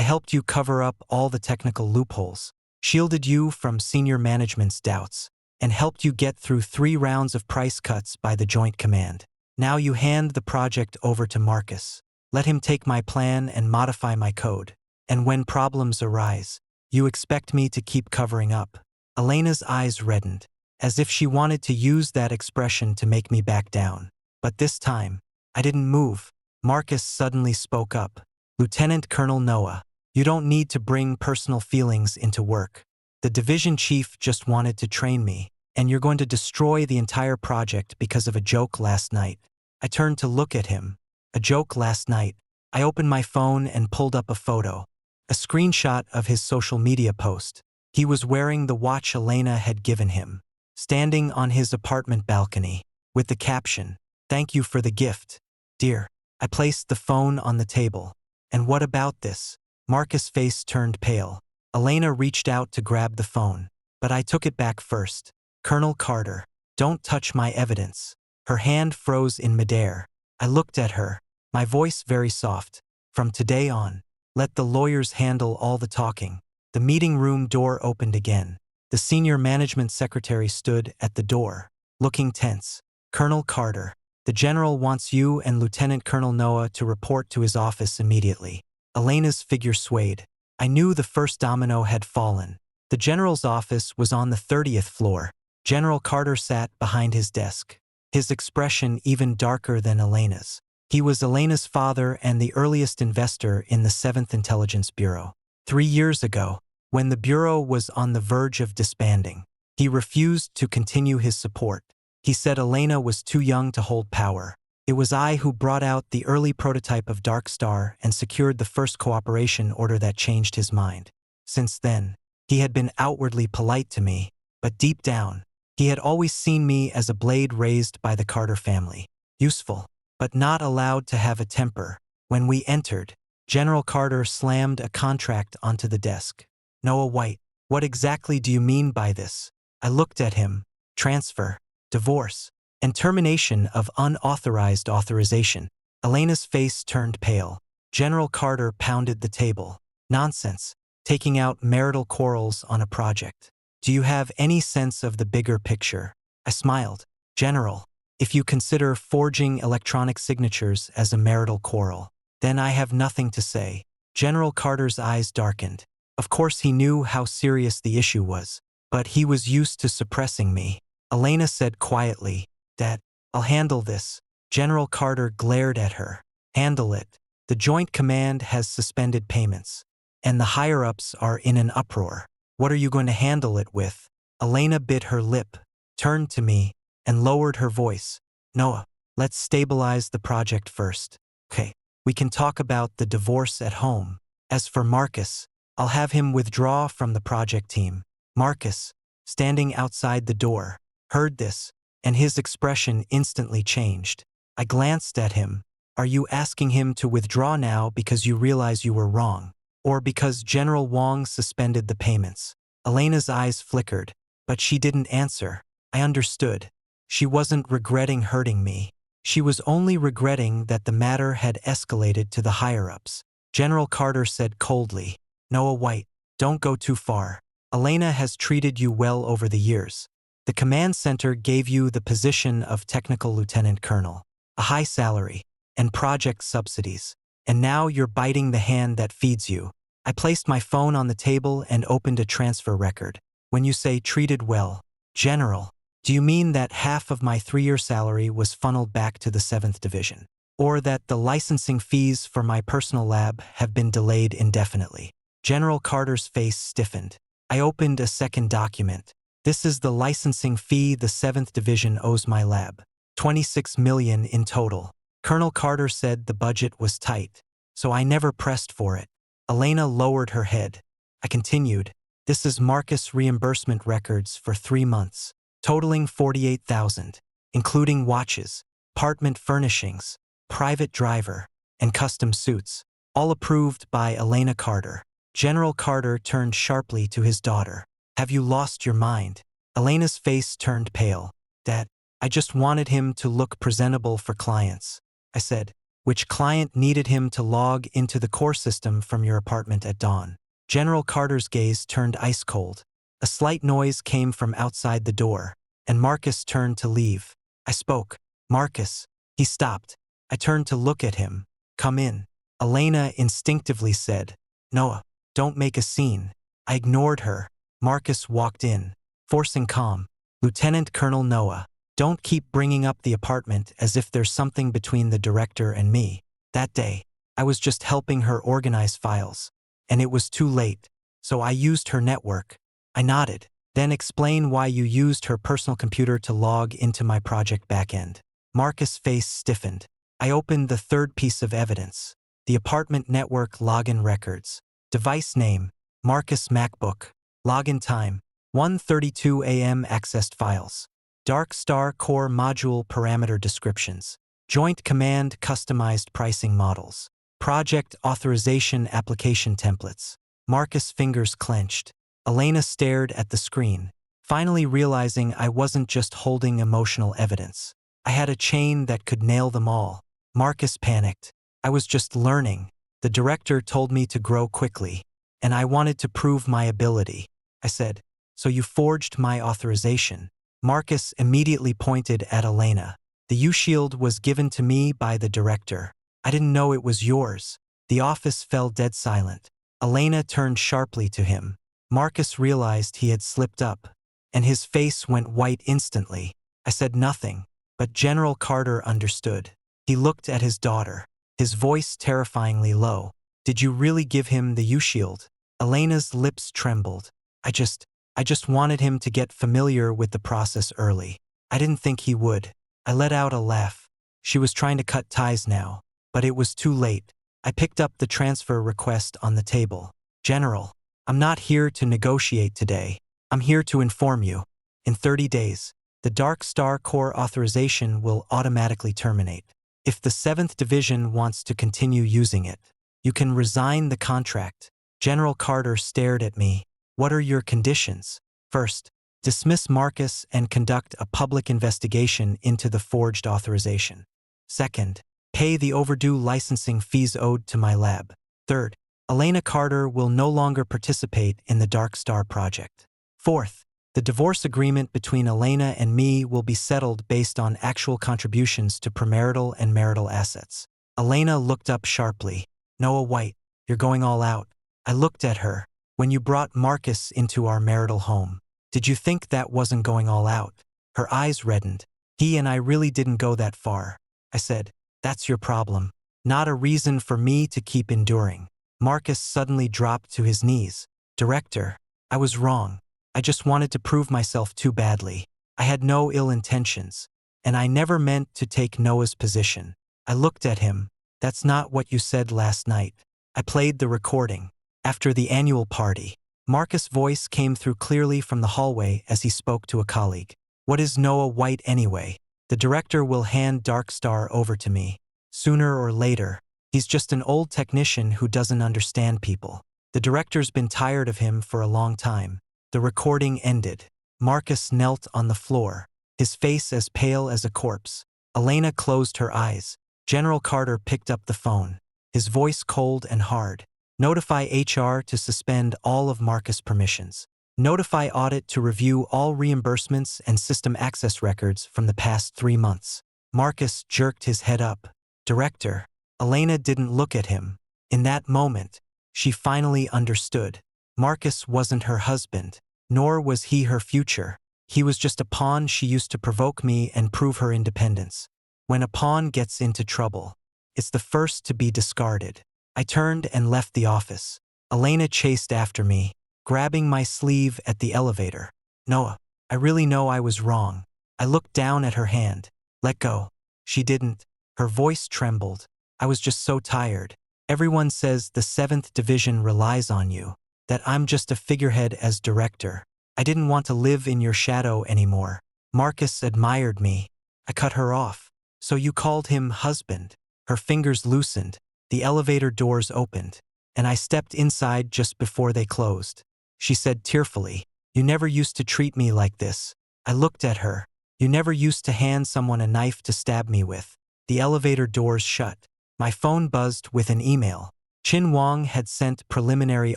helped you cover up all the technical loopholes, shielded you from senior management's doubts, and helped you get through 3 rounds of price cuts by the Joint Command. Now you hand the project over to Marcus. Let him take my plan and modify my code. And when problems arise, you expect me to keep covering up. Elena's eyes reddened, as if she wanted to use that expression to make me back down. But this time, I didn't move. Marcus suddenly spoke up. Lieutenant Colonel Noah, you don't need to bring personal feelings into work. The division chief just wanted to train me, and you're going to destroy the entire project because of a joke last night. I turned to look at him. A joke last night. I opened my phone and pulled up a photo. A screenshot of his social media post. He was wearing the watch Elena had given him, standing on his apartment balcony, with the caption, "Thank you for the gift, dear." I placed the phone on the table. And what about this? Marcus' face turned pale. Elena reached out to grab the phone, but I took it back first. Colonel Carter, don't touch my evidence. Her hand froze in midair. I looked at her, my voice very soft. From today on, let the lawyers handle all the talking. The meeting room door opened again. The senior management secretary stood at the door, looking tense. Colonel Carter, the general wants you and Lieutenant Colonel Noah to report to his office immediately. Elena's figure swayed. I knew the first domino had fallen. The general's office was on the 30th floor. General Carter sat behind his desk, his expression even darker than Elena's. He was Elena's father and the earliest investor in the 7th Intelligence Bureau. 3 years ago, when the Bureau was on the verge of disbanding, he refused to continue his support. He said Elena was too young to hold power. It was I who brought out the early prototype of Dark Star and secured the first cooperation order that changed his mind. Since then, he had been outwardly polite to me, but deep down, he had always seen me as a blade raised by the Carter family. Useful, but not allowed to have a temper. When we entered, General Carter slammed a contract onto the desk. Noah White, what exactly do you mean by this? I looked at him. Transfer, divorce, and termination of unauthorized authorization. Elena's face turned pale. General Carter pounded the table. Nonsense, taking out marital quarrels on a project. Do you have any sense of the bigger picture? I smiled. General, if you consider forging electronic signatures as a marital quarrel, then I have nothing to say. General Carter's eyes darkened. Of course he knew how serious the issue was, but he was used to suppressing me. Elena said quietly, "Dad, I'll handle this." General Carter glared at her. Handle it. The Joint Command has suspended payments, and the higher-ups are in an uproar. What are you going to handle it with? Elena bit her lip, turned to me, and lowered her voice. Noah, let's stabilize the project first. Okay, we can talk about the divorce at home. As for Marcus, I'll have him withdraw from the project team. Marcus, standing outside the door, heard this, and his expression instantly changed. I glanced at him. Are you asking him to withdraw now because you realize you were wrong, or because General Wong suspended the payments? Elena's eyes flickered, but she didn't answer. I understood. She wasn't regretting hurting me. She was only regretting that the matter had escalated to the higher-ups. General Carter said coldly, Noah White, don't go too far. Elena has treated you well over the years. The command center gave you the position of technical lieutenant colonel, a high salary, and project subsidies. And now you're biting the hand that feeds you. I placed my phone on the table and opened a transfer record. When you say treated well, General, do you mean that half of my 3-year salary was funneled back to the 7th Division? Or that the licensing fees for my personal lab have been delayed indefinitely? General Carter's face stiffened. I opened a second document. This is the licensing fee the 7th Division owes my lab. $26 million in total. Colonel Carter said the budget was tight, so I never pressed for it. Elena lowered her head. I continued. This is Marcus reimbursement records for 3 months, totaling $48,000, including watches, apartment furnishings, private driver, and custom suits. All approved by Elena Carter. General Carter turned sharply to his daughter. Have you lost your mind? Elena's face turned pale. Dad, I just wanted him to look presentable for clients. I said, which client needed him to log into the core system from your apartment at dawn? General Carter's gaze turned ice cold. A slight noise came from outside the door, and Marcus turned to leave. I spoke. Marcus. He stopped. I turned to look at him. Come in. Elena instinctively said, Noah, don't make a scene. I ignored her. Marcus walked in, forcing calm. Lieutenant Colonel Noah, don't keep bringing up the apartment as if there's something between the director and me. That day, I was just helping her organize files, and it was too late, so I used her network. I nodded. Then explain why you used her personal computer to log into my project backend. Marcus' face stiffened. I opened the third piece of evidence. The apartment network login records. Device name, Marcus MacBook. Login time, 1:32 a.m. Accessed files. Dark Star Core Module parameter descriptions. Joint Command customized pricing models. Project authorization application templates. Marcus' fingers clenched. Elena stared at the screen, finally realizing I wasn't just holding emotional evidence. I had a chain that could nail them all. Marcus panicked. I was just learning. The director told me to grow quickly, and I wanted to prove my ability. I said, so you forged my authorization. Marcus immediately pointed at Elena. The U-Shield was given to me by the director. I didn't know it was yours. The office fell dead silent. Elena turned sharply to him. Marcus realized he had slipped up, and his face went white instantly. I said nothing, but General Carter understood. He looked at his daughter, his voice terrifyingly low. Did you really give him the U-Shield? Elena's lips trembled. I just wanted him to get familiar with the process early. I didn't think he would. I let out a laugh. She was trying to cut ties now, but it was too late. I picked up the transfer request on the table. General, I'm not here to negotiate today. I'm here to inform you. In 30 days, the Dark Star Core authorization will automatically terminate. If the 7th Division wants to continue using it, you can resign the contract. General Carter stared at me. What are your conditions? First, dismiss Marcus and conduct a public investigation into the forged authorization. Second, pay the overdue licensing fees owed to my lab. Third, Elena Carter will no longer participate in the Dark Star project. Fourth, the divorce agreement between Elena and me will be settled based on actual contributions to premarital and marital assets. Elena looked up sharply. Noah White, you're going all out. I looked at her. When you brought Marcus into our marital home, did you think that wasn't going all out? Her eyes reddened. He and I really didn't go that far. I said, that's your problem. Not a reason for me to keep enduring. Marcus suddenly dropped to his knees. Director, I was wrong. I just wanted to prove myself too badly. I had no ill intentions, and I never meant to take Noah's position. I looked at him. That's not what you said last night. I played the recording. After the annual party, Marcus' voice came through clearly from the hallway as he spoke to a colleague. What is Noah White anyway? The director will hand Dark Star over to me. Sooner or later. He's just an old technician who doesn't understand people. The director's been tired of him for a long time. The recording ended. Marcus knelt on the floor, his face as pale as a corpse. Elena closed her eyes. General Carter picked up the phone, his voice cold and hard. Notify HR to suspend all of Marcus' permissions. Notify audit to review all reimbursements and system access records from the past 3 months. Marcus jerked his head up. Director. Elena didn't look at him. In that moment, she finally understood. Marcus wasn't her husband, nor was he her future. He was just a pawn she used to provoke me and prove her independence. When a pawn gets into trouble, it's the first to be discarded. I turned and left the office. Elena chased after me, grabbing my sleeve at the elevator. Noah, I really know I was wrong. I looked down at her hand. Let go. She didn't. Her voice trembled. I was just so tired. Everyone says the 7th Division relies on you, that I'm just a figurehead as director. I didn't want to live in your shadow anymore. Marcus admired me. I cut her off. So you called him husband. Her fingers loosened. The elevator doors opened, and I stepped inside just before they closed. She said tearfully, "You never used to treat me like this." I looked at her. "You never used to hand someone a knife to stab me with." The elevator doors shut. My phone buzzed with an email. Chin Wong had sent preliminary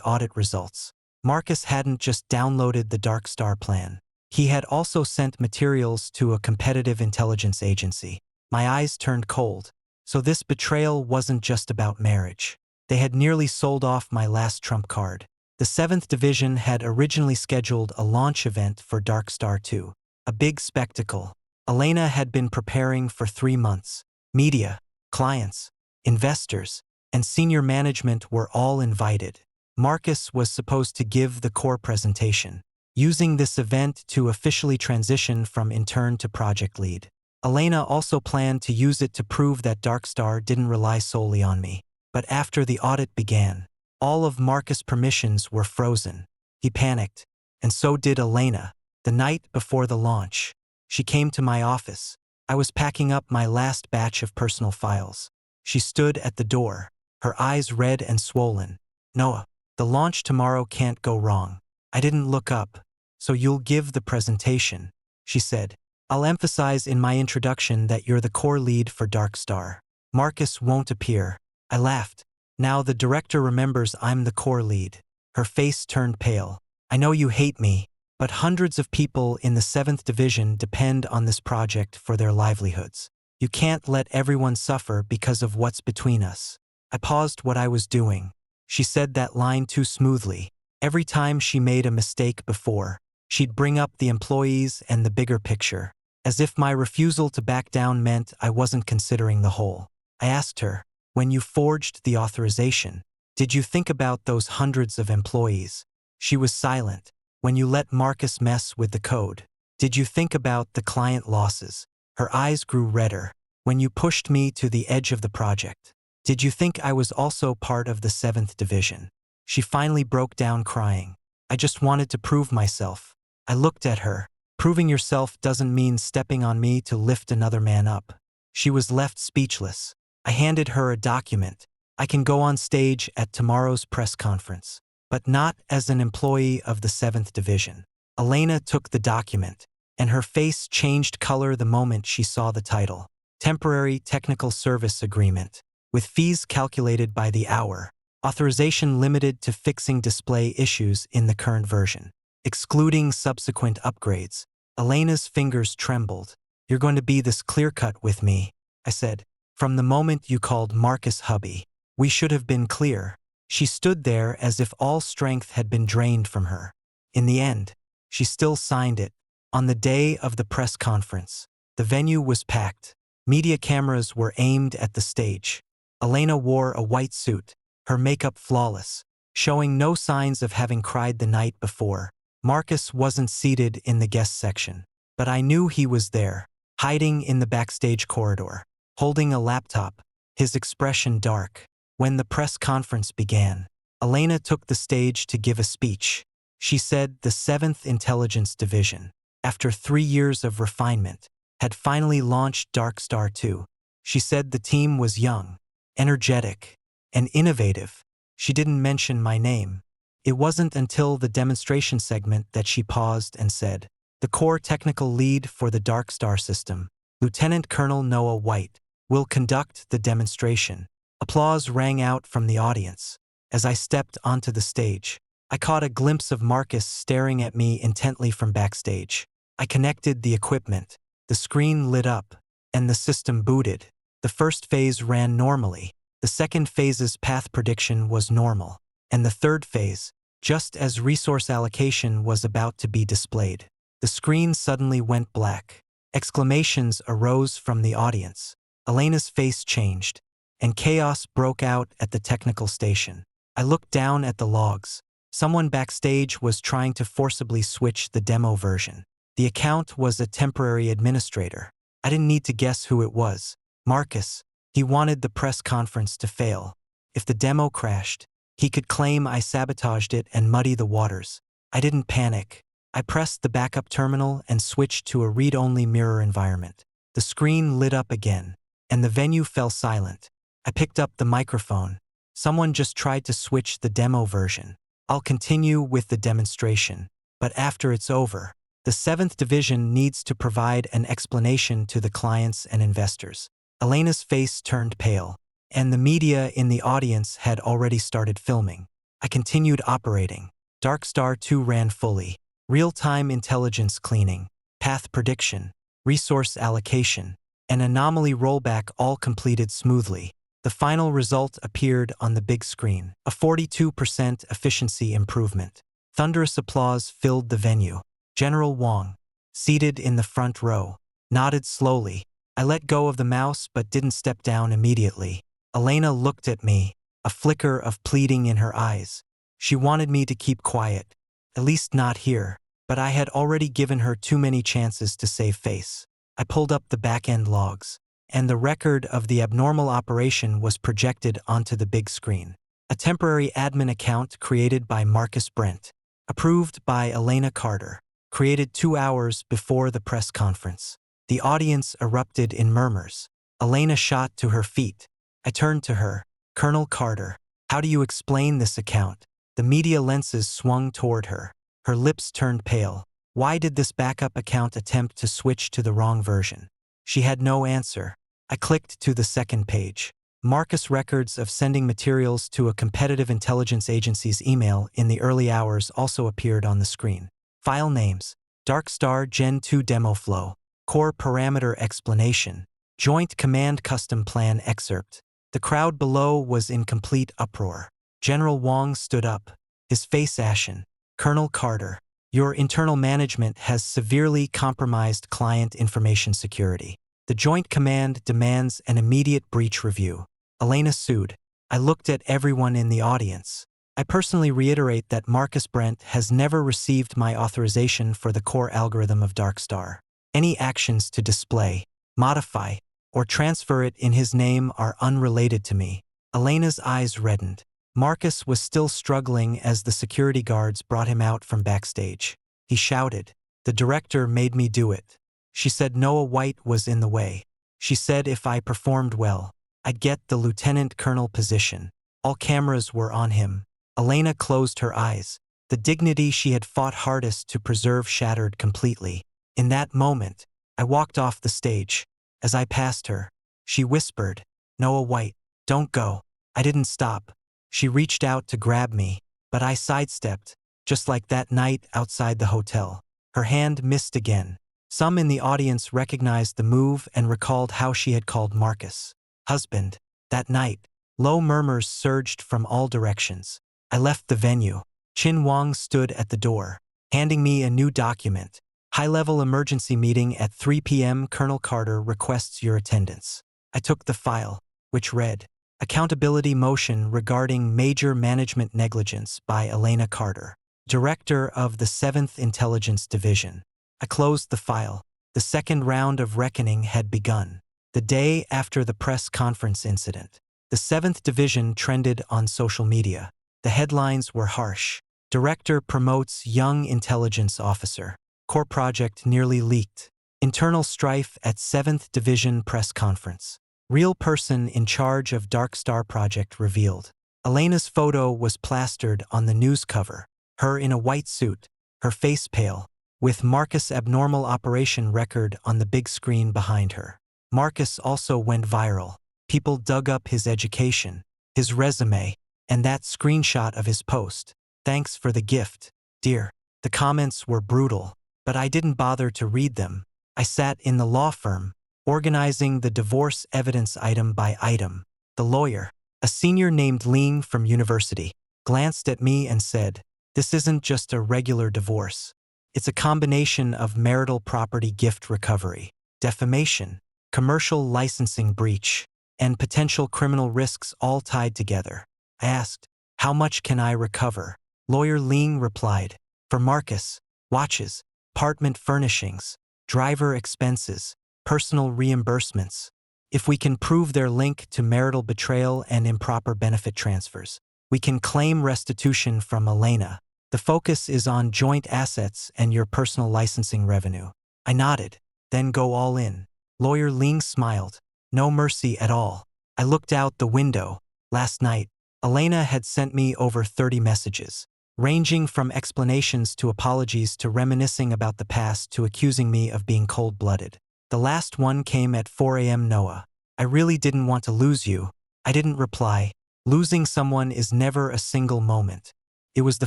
audit results. Marcus hadn't just downloaded the Dark Star plan. He had also sent materials to a competitive intelligence agency. My eyes turned cold. So this betrayal wasn't just about marriage. They had nearly sold off my last trump card. The 7th Division had originally scheduled a launch event for Dark Star 2. A big spectacle. Elena had been preparing for 3 months. Media, clients, investors, and senior management were all invited. Marcus was supposed to give the core presentation, using this event to officially transition from intern to project lead. Elena also planned to use it to prove that Dark Star didn't rely solely on me. But after the audit began, all of Marcus' permissions were frozen. He panicked, and so did Elena. The night before the launch, she came to my office. I was packing up my last batch of personal files. She stood at the door, her eyes red and swollen. "Noah, the launch tomorrow can't go wrong." I didn't look up. "So you'll give the presentation," she said. "I'll emphasize in my introduction that you're the core lead for Dark Star. Marcus won't appear." I laughed. "Now the director remembers I'm the core lead." Her face turned pale. "I know you hate me, but hundreds of people in the 7th Division depend on this project for their livelihoods. You can't let everyone suffer because of what's between us." I paused what I was doing. She said that line too smoothly. Every time she made a mistake before, she'd bring up the employees and the bigger picture, as if my refusal to back down meant I wasn't considering the whole. I asked her, "When you forged the authorization, did you think about those hundreds of employees?" She was silent. "When you let Marcus mess with the code, did you think about the client losses?" Her eyes grew redder. "When you pushed me to the edge of the project, did you think I was also part of the 7th Division?" She finally broke down crying. "I just wanted to prove myself." I looked at her. "Proving yourself doesn't mean stepping on me to lift another man up." She was left speechless. I handed her a document. "I can go on stage at tomorrow's press conference, but not as an employee of the 7th Division." Elena took the document, and her face changed color the moment she saw the title. Temporary Technical Service Agreement, with fees calculated by the hour. Authorization limited to fixing display issues in the current version, excluding subsequent upgrades. Elena's fingers trembled. "You're going to be this clear-cut with me," I said. "From the moment you called Marcus hubby. We should have been clear." She stood there as if all strength had been drained from her. In the end, she still signed it. On the day of the press conference, the venue was packed. Media cameras were aimed at the stage. Elena wore a white suit, her makeup flawless, showing no signs of having cried the night before. Marcus wasn't seated in the guest section, but I knew he was there, hiding in the backstage corridor, holding a laptop, his expression dark. When the press conference began, Elena took the stage to give a speech. She said the 7th Intelligence Division, after 3 years of refinement, had finally launched Dark Star 2. She said the team was young, energetic, and innovative. She didn't mention my name. It wasn't until the demonstration segment that she paused and said, "The core technical lead for the Dark Star system, Lieutenant Colonel Noah White, will conduct the demonstration." Applause rang out from the audience. As I stepped onto the stage, I caught a glimpse of Marcus staring at me intently from backstage. I connected the equipment. The screen lit up, and the system booted. The first phase ran normally. The second phase's path prediction was normal. And the third phase, just as resource allocation was about to be displayed, the screen suddenly went black. Exclamations arose from the audience. Elena's face changed, and chaos broke out at the technical station. I looked down at the logs. Someone backstage was trying to forcibly switch the demo version. The account was a temporary administrator. I didn't need to guess who it was. Marcus. He wanted the press conference to fail. If the demo crashed, he could claim I sabotaged it and muddy the waters. I didn't panic. I pressed the backup terminal and switched to a read-only mirror environment. The screen lit up again, and the venue fell silent. I picked up the microphone. Someone just tried to switch the demo version. I'll continue with the demonstration, but after it's over, the 7th Division needs to provide an explanation to the clients and investors. Elena's face turned pale, and the media in the audience had already started filming. I continued operating. Dark Star 2 ran fully. Real-time intelligence cleaning, path prediction, resource allocation, and anomaly rollback all completed smoothly. The final result appeared on the big screen, a 42% efficiency improvement. Thunderous applause filled the venue. General Wang, seated in the front row, nodded slowly. I let go of the mouse but didn't step down immediately. Elena looked at me, a flicker of pleading in her eyes. She wanted me to keep quiet, at least not here, but I had already given her too many chances to save face. I pulled up the back-end logs, and the record of the abnormal operation was projected onto the big screen. A temporary admin account created by Marcus Brent, approved by Elena Carter, created 2 hours before the press conference. The audience erupted in murmurs. Elena shot to her feet. I turned to her. Colonel Carter, how do you explain this account? The media lenses swung toward her. Her lips turned pale. Why did this backup account attempt to switch to the wrong version? She had no answer. I clicked to the second page. Marcus records of sending materials to a competitive intelligence agency's email in the early hours also appeared on the screen. File names: Dark Star Gen 2 Demo Flow, Core Parameter Explanation, Joint Command Custom Plan Excerpt. The crowd below was in complete uproar. General Wang stood up, his face ashen. Colonel Carter, your internal management has severely compromised client information security. The Joint Command demands an immediate breach review. Elena sued. I looked at everyone in the audience. I personally reiterate that Marcus Brent has never received my authorization for the core algorithm of Dark Star. Any actions to display, modify, or transfer it in his name are unrelated to me. Elena's eyes reddened. Marcus was still struggling as the security guards brought him out from backstage. He shouted, "The director made me do it. She said Noah White was in the way. She said if I performed well, I'd get the lieutenant colonel position." All cameras were on him. Elena closed her eyes. The dignity she had fought hardest to preserve shattered completely. In that moment, I walked off the stage. As I passed her, she whispered, "Noah White, don't go." I didn't stop. She reached out to grab me, but I sidestepped, just like that night outside the hotel. Her hand missed again. Some in the audience recognized the move and recalled how she had called Marcus husband that night. Low murmurs surged from all directions. I left the venue. Qin Wang stood at the door, handing me a new document. High-level emergency meeting at 3 p.m. Colonel Carter requests your attendance. I took the file, which read, Accountability Motion Regarding Major Management Negligence by Elena Carter, Director of the 7th Intelligence Division. I closed the file. The second round of reckoning had begun. The day after the press conference incident, the 7th Division trended on social media. The headlines were harsh. Director promotes young intelligence officer. Core project nearly leaked. Internal strife at 7th Division press conference. Real person in charge of Dark Star project revealed. Elena's photo was plastered on the news cover. Her in a white suit, her face pale, with Marcus' abnormal operation record on the big screen behind her. Marcus also went viral. People dug up his education, his resume, and that screenshot of his post. Thanks for the gift, dear. The comments were brutal, but I didn't bother to read them. I sat in the law firm, organizing the divorce evidence item by item. The lawyer, a senior named Ling from university, glanced at me and said, "This isn't just a regular divorce. It's a combination of marital property gift recovery, defamation, commercial licensing breach, and potential criminal risks all tied together." I asked, "How much can I recover?" Lawyer Ling replied, "For Marcus, watches, apartment furnishings, driver expenses, personal reimbursements. If we can prove their link to marital betrayal and improper benefit transfers, we can claim restitution from Elena. The focus is on joint assets and your personal licensing revenue." I nodded. "Then go all in." Lawyer Ling smiled. "No mercy at all." I looked out the window. Last night, Elena had sent me over 30 messages, ranging from explanations to apologies to reminiscing about the past to accusing me of being cold-blooded. The last one came at 4 a.m. Noah. I really didn't want to lose you. I didn't reply. Losing someone is never a single moment. It was the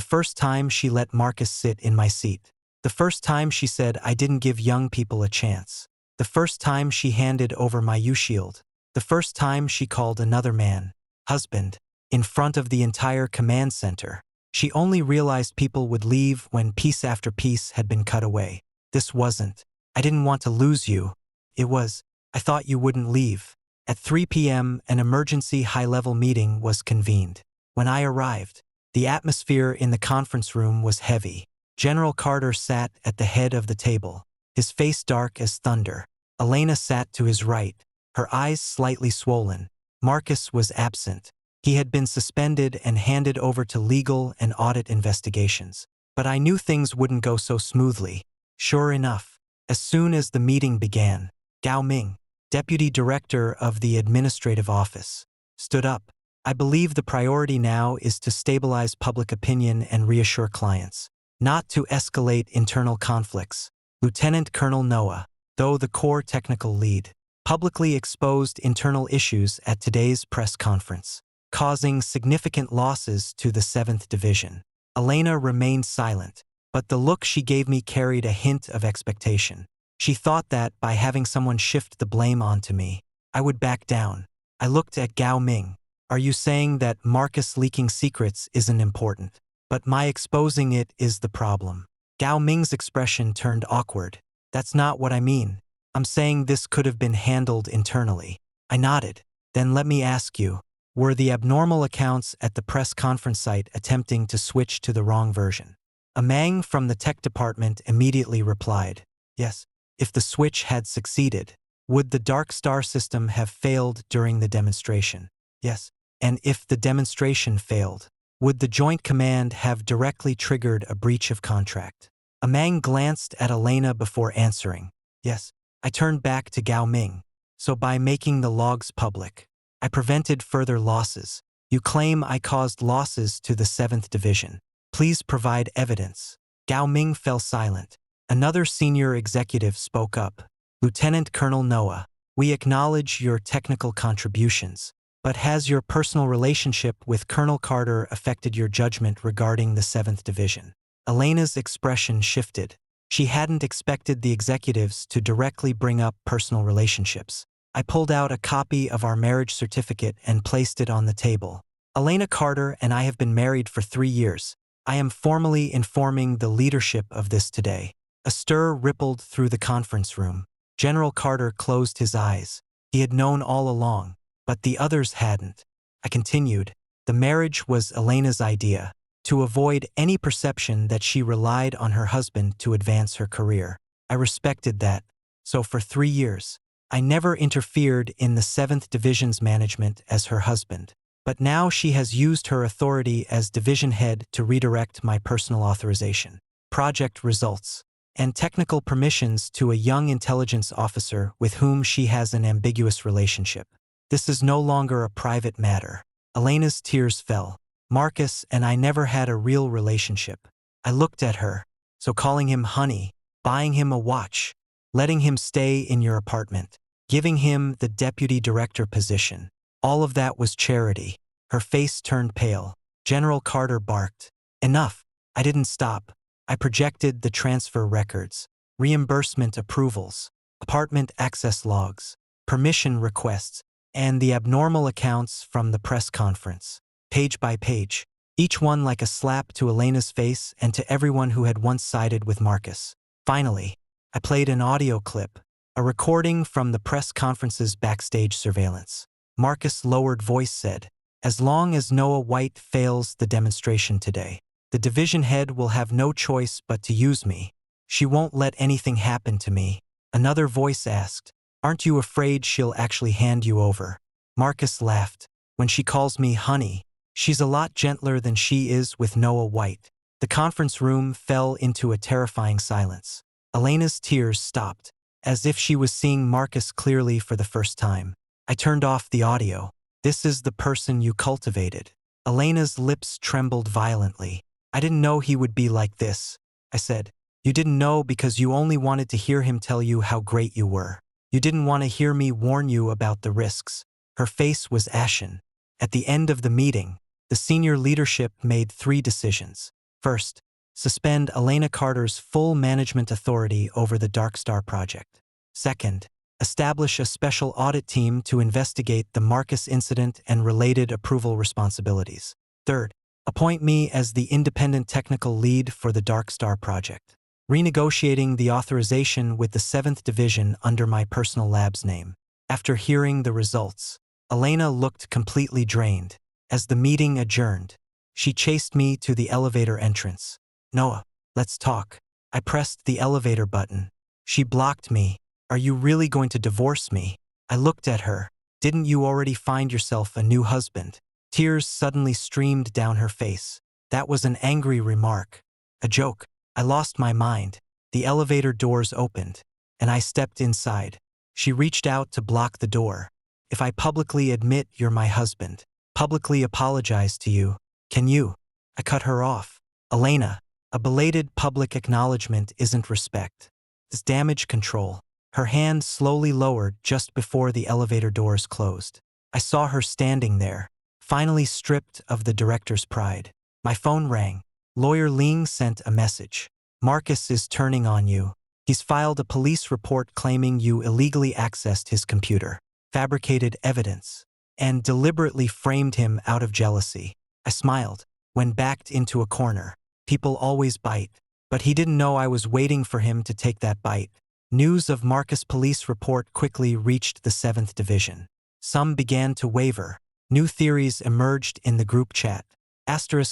first time she let Marcus sit in my seat. The first time she said I didn't give young people a chance. The first time she handed over my U-shield. The first time she called another man husband in front of the entire command center. She only realized people would leave when piece after piece had been cut away. This wasn't, I didn't want to lose you. It was, I thought you wouldn't leave. At 3 p.m., an emergency high-level meeting was convened. When I arrived, the atmosphere in the conference room was heavy. General Carter sat at the head of the table, his face dark as thunder. Elena sat to his right, her eyes slightly swollen. Marcus was absent. He had been suspended and handed over to legal and audit investigations. But I knew things wouldn't go so smoothly. Sure enough, as soon as the meeting began, Gao Ming, deputy director of the administrative office, stood up. I believe the priority now is to stabilize public opinion and reassure clients, not to escalate internal conflicts. Lieutenant Colonel Noah, though the core technical lead, publicly exposed internal issues at today's press conference, causing significant losses to the 7th Division. Elena remained silent, but the look she gave me carried a hint of expectation. She thought that, by having someone shift the blame onto me, I would back down. I looked at Gao Ming. Are you saying that Marcus leaking secrets isn't important, but my exposing it is the problem? Gao Ming's expression turned awkward. That's not what I mean. I'm saying this could have been handled internally. I nodded. Then let me ask you, were the abnormal accounts at the press conference site attempting to switch to the wrong version? A Mang from the tech department immediately replied, yes. If the switch had succeeded, would the Dark Star system have failed during the demonstration? Yes. And if the demonstration failed, would the Joint Command have directly triggered a breach of contract? A Mang glanced at Elena before answering. Yes. I turned back to Gao Ming. So by making the logs public, I prevented further losses. You claim I caused losses to the 7th Division. Please provide evidence. Gao Ming fell silent. Another senior executive spoke up. Lieutenant Colonel Noah, we acknowledge your technical contributions, but has your personal relationship with Colonel Carter affected your judgment regarding the 7th Division? Elena's expression shifted. She hadn't expected the executives to directly bring up personal relationships. I pulled out a copy of our marriage certificate and placed it on the table. Elena Carter and I have been married for 3 years. I am formally informing the leadership of this today. A stir rippled through the conference room. General Carter closed his eyes. He had known all along, but the others hadn't. I continued. The marriage was Elena's idea, to avoid any perception that she relied on her husband to advance her career. I respected that. So for 3 years, I never interfered in the 7th Division's management as her husband. But now she has used her authority as division head to redirect my personal authorization, project results, and technical permissions to a young intelligence officer with whom she has an ambiguous relationship. This is no longer a private matter. Elena's tears fell. Marcus and I never had a real relationship. I looked at her. So calling him honey, buying him a watch, letting him stay in your apartment, giving him the deputy director position, all of that was charity. Her face turned pale. General Carter barked. Enough. I didn't stop. I projected the transfer records, reimbursement approvals, apartment access logs, permission requests, and the abnormal accounts from the press conference, page by page, each one like a slap to Elena's face and to everyone who had once sided with Marcus. Finally, I played an audio clip, a recording from the press conference's backstage surveillance. Marcus' lowered voice said, "As long as Noah White fails the demonstration today, the division head will have no choice but to use me. She won't let anything happen to me." Another voice asked, "Aren't you afraid she'll actually hand you over?" Marcus laughed. "When she calls me honey, she's a lot gentler than she is with Noah White." The conference room fell into a terrifying silence. Elena's tears stopped, as if she was seeing Marcus clearly for the first time. I turned off the audio. This is the person you cultivated. Elena's lips trembled violently. I didn't know he would be like this, I said. You didn't know because you only wanted to hear him tell you how great you were. You didn't want to hear me warn you about the risks. Her face was ashen. At the end of the meeting, the senior leadership made 3 decisions. First, suspend Elena Carter's full management authority over the Dark Star project. Second, establish a special audit team to investigate the Marcus incident and related approval responsibilities. Third, appoint me as the independent technical lead for the Dark Star project, renegotiating the authorization with the 7th Division under my personal lab's name. After hearing the results, Elena looked completely drained. As the meeting adjourned, she chased me to the elevator entrance. Noah, let's talk. I pressed the elevator button. She blocked me. Are you really going to divorce me? I looked at her. Didn't you already find yourself a new husband? Tears suddenly streamed down her face. That was an angry remark. A joke. I lost my mind. The elevator doors opened, and I stepped inside. She reached out to block the door. If I publicly admit you're my husband, publicly apologize to you, can you? I cut her off. Elena, a belated public acknowledgement isn't respect. It's damage control. Her hand slowly lowered just before the elevator doors closed. I saw her standing there, finally stripped of the director's pride. My phone rang. Lawyer Ling sent a message. Marcus is turning on you. He's filed a police report claiming you illegally accessed his computer, fabricated evidence, and deliberately framed him out of jealousy. I smiled, when backed into a corner. People always bite, but he didn't know I was waiting for him to take that bite. News of Marcus' police report quickly reached the 7th Division. Some began to waver. New theories emerged in the group chat.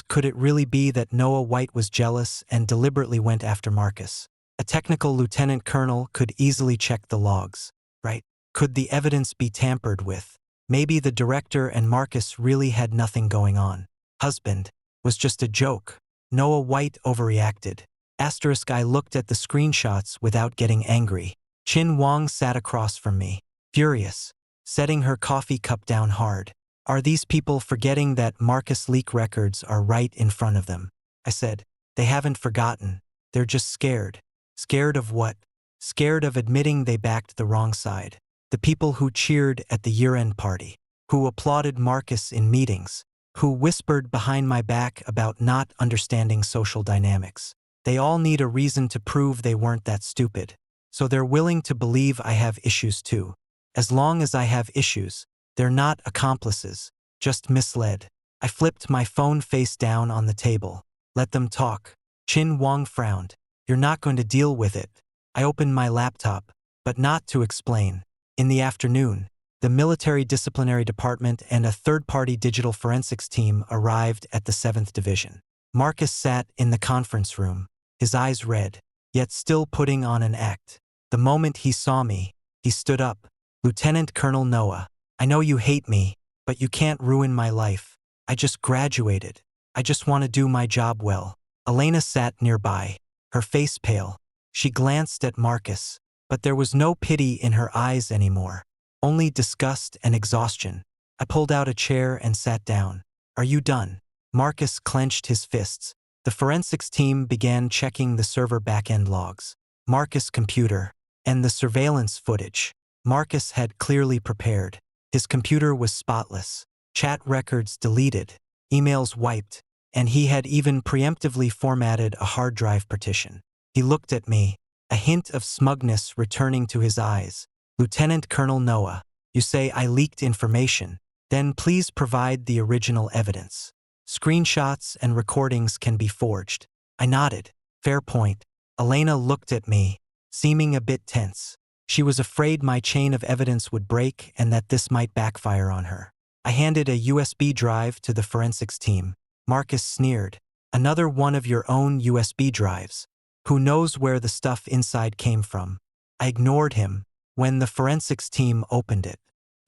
Could it really be that Noah White was jealous and deliberately went after Marcus? A technical lieutenant colonel could easily check the logs, right? Could the evidence be tampered with? Maybe the director and Marcus really had nothing going on. Husband was just a joke. Noah White overreacted. I looked at the screenshots without getting angry. Chin Wong sat across from me, furious, setting her coffee cup down hard. Are these people forgetting that Marcus leak records are right in front of them? I said. They haven't forgotten. They're just scared. Scared of what? Scared of admitting they backed the wrong side. The people who cheered at the year-end party, who applauded Marcus in meetings, who whispered behind my back about not understanding social dynamics. They all need a reason to prove they weren't that stupid. So they're willing to believe I have issues too. As long as I have issues, they're not accomplices, just misled. I flipped my phone face down on the table. Let them talk. Chin Wong frowned. You're not going to deal with it. I opened my laptop, but not to explain. In the afternoon, the military disciplinary department and a third-party digital forensics team arrived at the 7th Division. Marcus sat in the conference room, his eyes red, yet still putting on an act. The moment he saw me, he stood up. Lieutenant Colonel Noah, I know you hate me, but you can't ruin my life. I just graduated. I just want to do my job well. Elena sat nearby, her face pale. She glanced at Marcus, but there was no pity in her eyes anymore, only disgust and exhaustion. I pulled out a chair and sat down. Are you done? Marcus clenched his fists. The forensics team began checking the server backend logs, Marcus' computer, and the surveillance footage. Marcus had clearly prepared. His computer was spotless, chat records deleted, emails wiped, and he had even preemptively formatted a hard drive partition. He looked at me, a hint of smugness returning to his eyes. Lieutenant Colonel Noah, you say I leaked information. Then please provide the original evidence. Screenshots and recordings can be forged. I nodded. Fair point. Elena looked at me, seeming a bit tense. She was afraid my chain of evidence would break and that this might backfire on her. I handed a USB drive to the forensics team. Marcus sneered. Another one of your own USB drives. Who knows where the stuff inside came from? I ignored him when the forensics team opened it.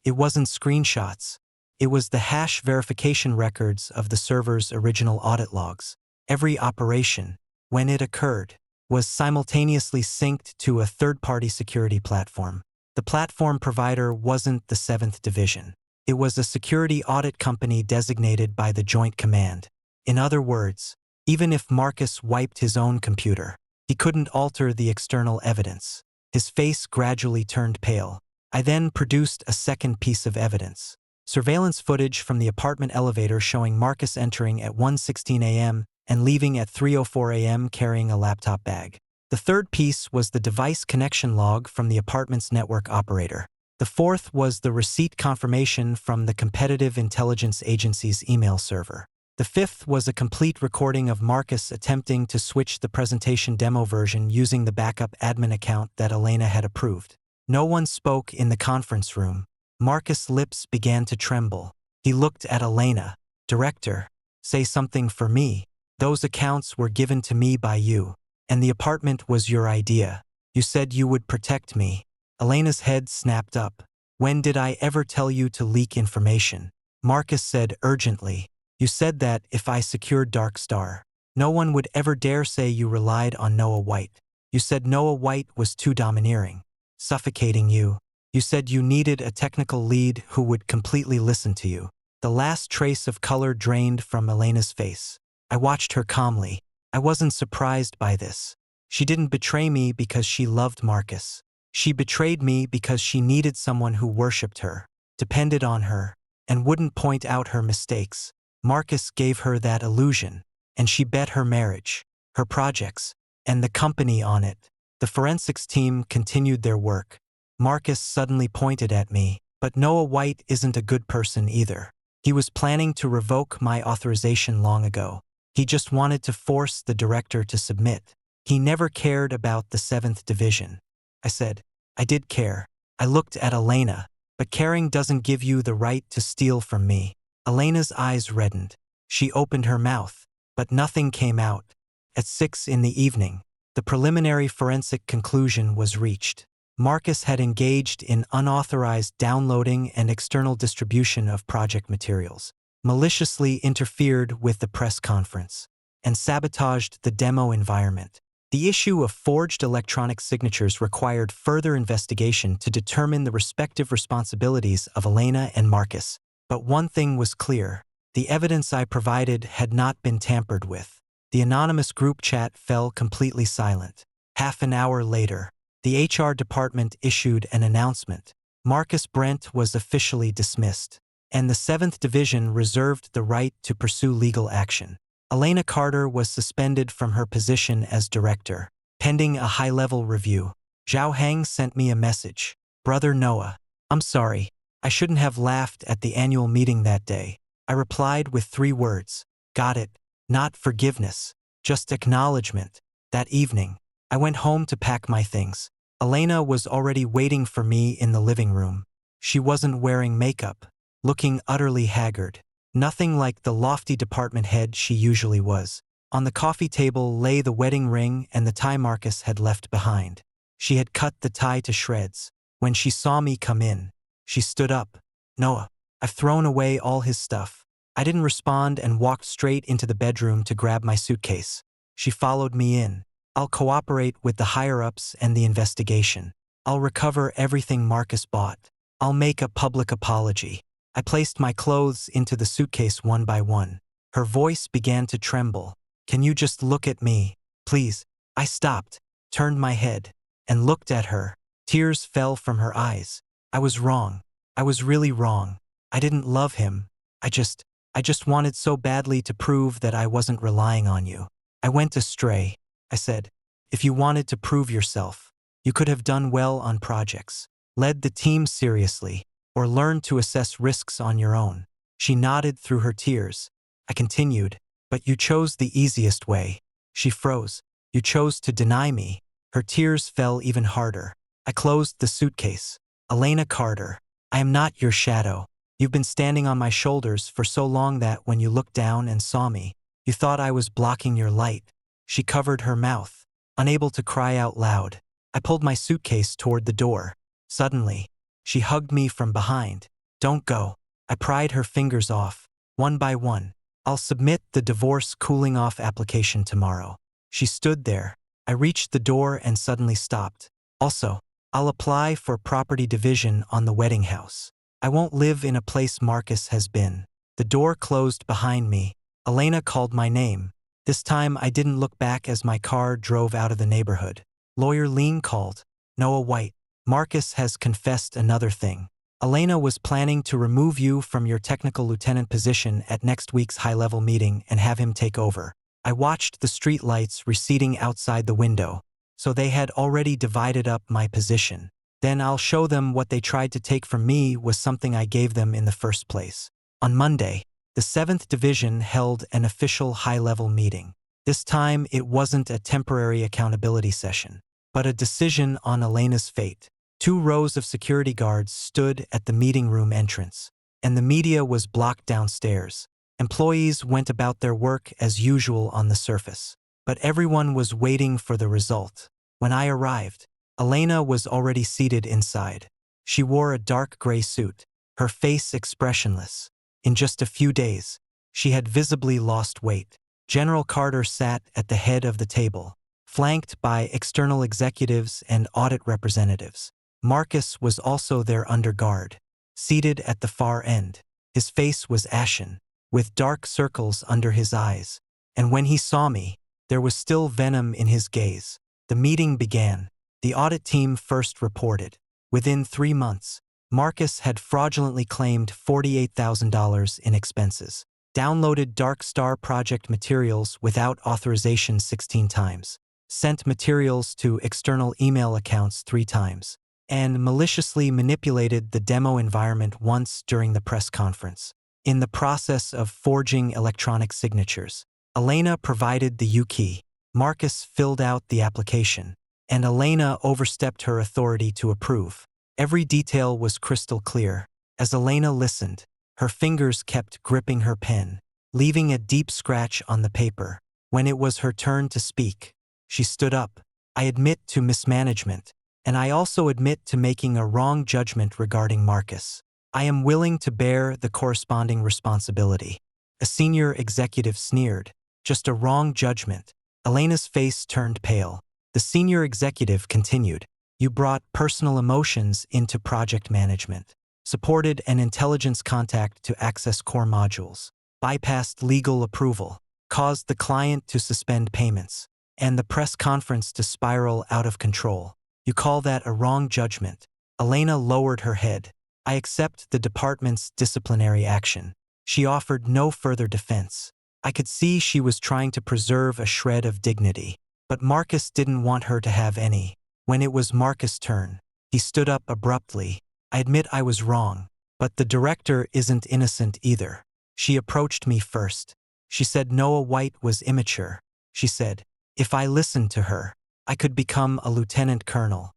It wasn't screenshots. It was the hash verification records of the server's original audit logs. Every operation, when it occurred, was simultaneously synced to a third-party security platform. The platform provider wasn't the 7th Division. It was a security audit company designated by the Joint Command. In other words, even if Marcus wiped his own computer, he couldn't alter the external evidence. His face gradually turned pale. I then produced a second piece of evidence. Surveillance footage from the apartment elevator showing Marcus entering at 1:16 a.m. and leaving at 3:04 a.m. carrying a laptop bag. The third piece was the device connection log from the apartment's network operator. The fourth was the receipt confirmation from the Competitive Intelligence Agency's email server. The fifth was a complete recording of Marcus attempting to switch the presentation demo version using the backup admin account that Elena had approved. No one spoke in the conference room. Marcus' lips began to tremble. He looked at Elena. "Director, say something for me. Those accounts were given to me by you, and the apartment was your idea. You said you would protect me." Elena's head snapped up. "When did I ever tell you to leak information?" Marcus said urgently. "You said that if I secured Dark Star, no one would ever dare say you relied on Noah White. You said Noah White was too domineering, suffocating you. You said you needed a technical lead who would completely listen to you." The last trace of color drained from Elena's face. I watched her calmly. I wasn't surprised by this. She didn't betray me because she loved Marcus. She betrayed me because she needed someone who worshipped her, depended on her, and wouldn't point out her mistakes. Marcus gave her that illusion, and she bet her marriage, her projects, and the company on it. The forensics team continued their work. Marcus suddenly pointed at me. "But Noah White isn't a good person either. He was planning to revoke my authorization long ago. He just wanted to force the director to submit. He never cared about the 7th Division." I said, "I did care." I looked at Elena. "But caring doesn't give you the right to steal from me." Elena's eyes reddened. She opened her mouth, but nothing came out. At 6 in the evening, the preliminary forensic conclusion was reached. Marcus had engaged in unauthorized downloading and external distribution of project materials, maliciously interfered with the press conference, and sabotaged the demo environment. The issue of forged electronic signatures required further investigation to determine the respective responsibilities of Elena and Marcus. But one thing was clear: the evidence I provided had not been tampered with. The anonymous group chat fell completely silent. Half an hour later, the HR department issued an announcement. Marcus Brent was officially dismissed, and the 7th Division reserved the right to pursue legal action. Elena Carter was suspended from her position as director, pending a high-level review. Zhao Heng sent me a message. "Brother Noah, I'm sorry. I shouldn't have laughed at the annual meeting that day." I replied with 3 words. "Got it. Not forgiveness, just acknowledgement." That evening, I went home to pack my things. Elena was already waiting for me in the living room. She wasn't wearing makeup, looking utterly haggard. Nothing like the lofty department head she usually was. On the coffee table lay the wedding ring and the tie Marcus had left behind. She had cut the tie to shreds. When she saw me come in, she stood up. "Noah, I've thrown away all his stuff." I didn't respond and walked straight into the bedroom to grab my suitcase. She followed me in. "I'll cooperate with the higher-ups and the investigation. I'll recover everything Marcus bought. I'll make a public apology." I placed my clothes into the suitcase one by one. Her voice began to tremble. "Can you just look at me, please?" I stopped, turned my head, and looked at her. Tears fell from her eyes. "I was wrong. I was really wrong. I didn't love him. I just wanted so badly to prove that I wasn't relying on you. I went astray." I said, "If you wanted to prove yourself, you could have done well on projects, led the team seriously, or learned to assess risks on your own." She nodded through her tears. I continued, "But you chose the easiest way." She froze. "You chose to deny me." Her tears fell even harder. I closed the suitcase. "Elena Carter, I am not your shadow. You've been standing on my shoulders for so long that when you looked down and saw me, you thought I was blocking your light." She covered her mouth, unable to cry out loud. I pulled my suitcase toward the door. Suddenly, she hugged me from behind. "Don't go." I pried her fingers off, one by one. "I'll submit the divorce cooling-off application tomorrow." She stood there. I reached the door and suddenly stopped. "Also, I'll apply for property division on the wedding house." I won't live in a place Marcus has been. The door closed behind me. Elena called my name. This time I didn't look back as my car drove out of the neighborhood. Lawyer Lean called. Noah White. Marcus has confessed another thing. Elena was planning to remove you from your technical lieutenant position at next week's high-level meeting and have him take over. I watched the streetlights receding outside the window, so they had already divided up my position. Then I'll show them what they tried to take from me was something I gave them in the first place. On Monday, the 7th Division held an official high-level meeting. This time it wasn't a temporary accountability session, but a decision on Elena's fate. 2 rows of security guards stood at the meeting room entrance, and the media was blocked downstairs. Employees went about their work as usual on the surface, but everyone was waiting for the result. When I arrived, Elena was already seated inside. She wore a dark gray suit, her face expressionless. In just a few days, she had visibly lost weight. General Carter sat at the head of the table, flanked by external executives and audit representatives. Marcus was also there under guard, seated at the far end. His face was ashen, with dark circles under his eyes, and when he saw me, there was still venom in his gaze. The meeting began. The audit team first reported. Within 3 months, Marcus had fraudulently claimed $48,000 in expenses, downloaded Dark Star project materials without authorization 16 times, sent materials to external email accounts 3 times, and maliciously manipulated the demo environment once during the press conference. In the process of forging electronic signatures, Elena provided the U-key. Marcus filled out the application, and Elena overstepped her authority to approve. Every detail was crystal clear. As Elena listened, her fingers kept gripping her pen, leaving a deep scratch on the paper. When it was her turn to speak, she stood up. I admit to mismanagement, and I also admit to making a wrong judgment regarding Marcus. I am willing to bear the corresponding responsibility. A senior executive sneered. Just a wrong judgment. Elena's face turned pale. The senior executive continued. You brought personal emotions into project management, supported an intelligence contact to access core modules, bypassed legal approval, caused the client to suspend payments, and the press conference to spiral out of control. You call that a wrong judgment? Elena lowered her head. I accept the department's disciplinary action. She offered no further defense. I could see she was trying to preserve a shred of dignity, but Marcus didn't want her to have any. When it was Marcus' turn, he stood up abruptly. I admit I was wrong, but the director isn't innocent either. She approached me first. She said Noah White was immature. She said, if I listened to her, I could become a lieutenant colonel.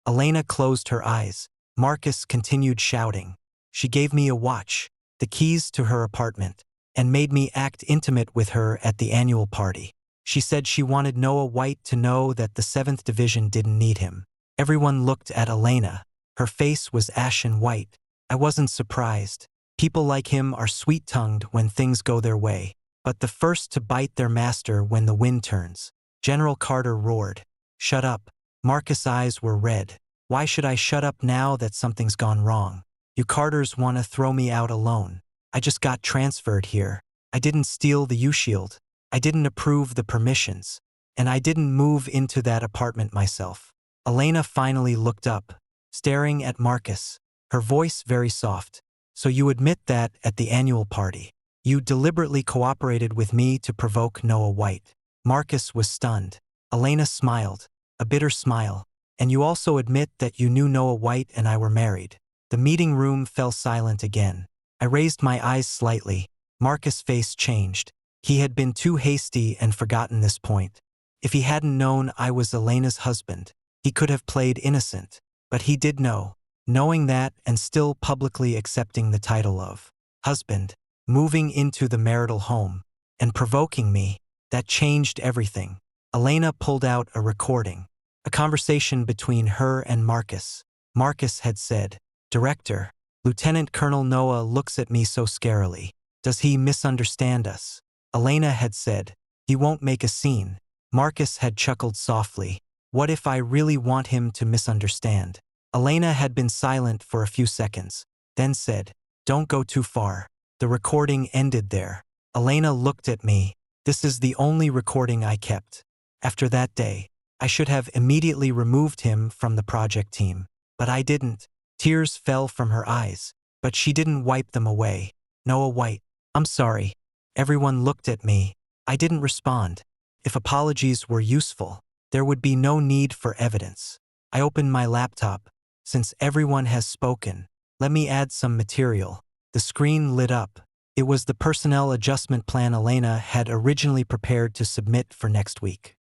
Elena closed her eyes. Marcus continued shouting. She gave me a watch, the keys to her apartment, and made me act intimate with her at the annual party. She said she wanted Noah White to know that the 7th Division didn't need him. Everyone looked at Elena. Her face was ashen white. I wasn't surprised. People like him are sweet-tongued when things go their way, but the first to bite their master when the wind turns. General Carter roared. Shut up. Marcus' eyes were red. Why should I shut up now that something's gone wrong? You Carters want to throw me out alone. I just got transferred here. I didn't steal the U-Shield. I didn't approve the permissions. And I didn't move into that apartment myself. Elena finally looked up, staring at Marcus, her voice very soft. So you admit that at the annual party, you deliberately cooperated with me to provoke Noah White. Marcus was stunned. Elena smiled, a bitter smile. And you also admit that you knew Noah White and I were married. The meeting room fell silent again. I raised my eyes slightly. Marcus' face changed. He had been too hasty and forgotten this point. If he hadn't known I was Elena's husband, he could have played innocent. But he did know. Knowing that and still publicly accepting the title of husband, moving into the marital home, and provoking me, that changed everything. Elena pulled out a recording. A conversation between her and Marcus. Marcus had said, Director, Lieutenant Colonel Noah looks at me so scarily. Does he misunderstand us? Elena had said, he won't make a scene. Marcus had chuckled softly. What if I really want him to misunderstand? Elena had been silent for a few seconds. then said, "Don't go too far." The recording ended there. Elena looked at me. This is the only recording I kept. After that day, I should have immediately removed him from the project team. But I didn't. Tears fell from her eyes, but she didn't wipe them away. Noah White, I'm sorry. Everyone looked at me. I didn't respond. If apologies were useful, there would be no need for evidence. I opened my laptop. Since everyone has spoken, let me add some material. The screen lit up. It was the personnel adjustment plan Elena had originally prepared to submit for next week.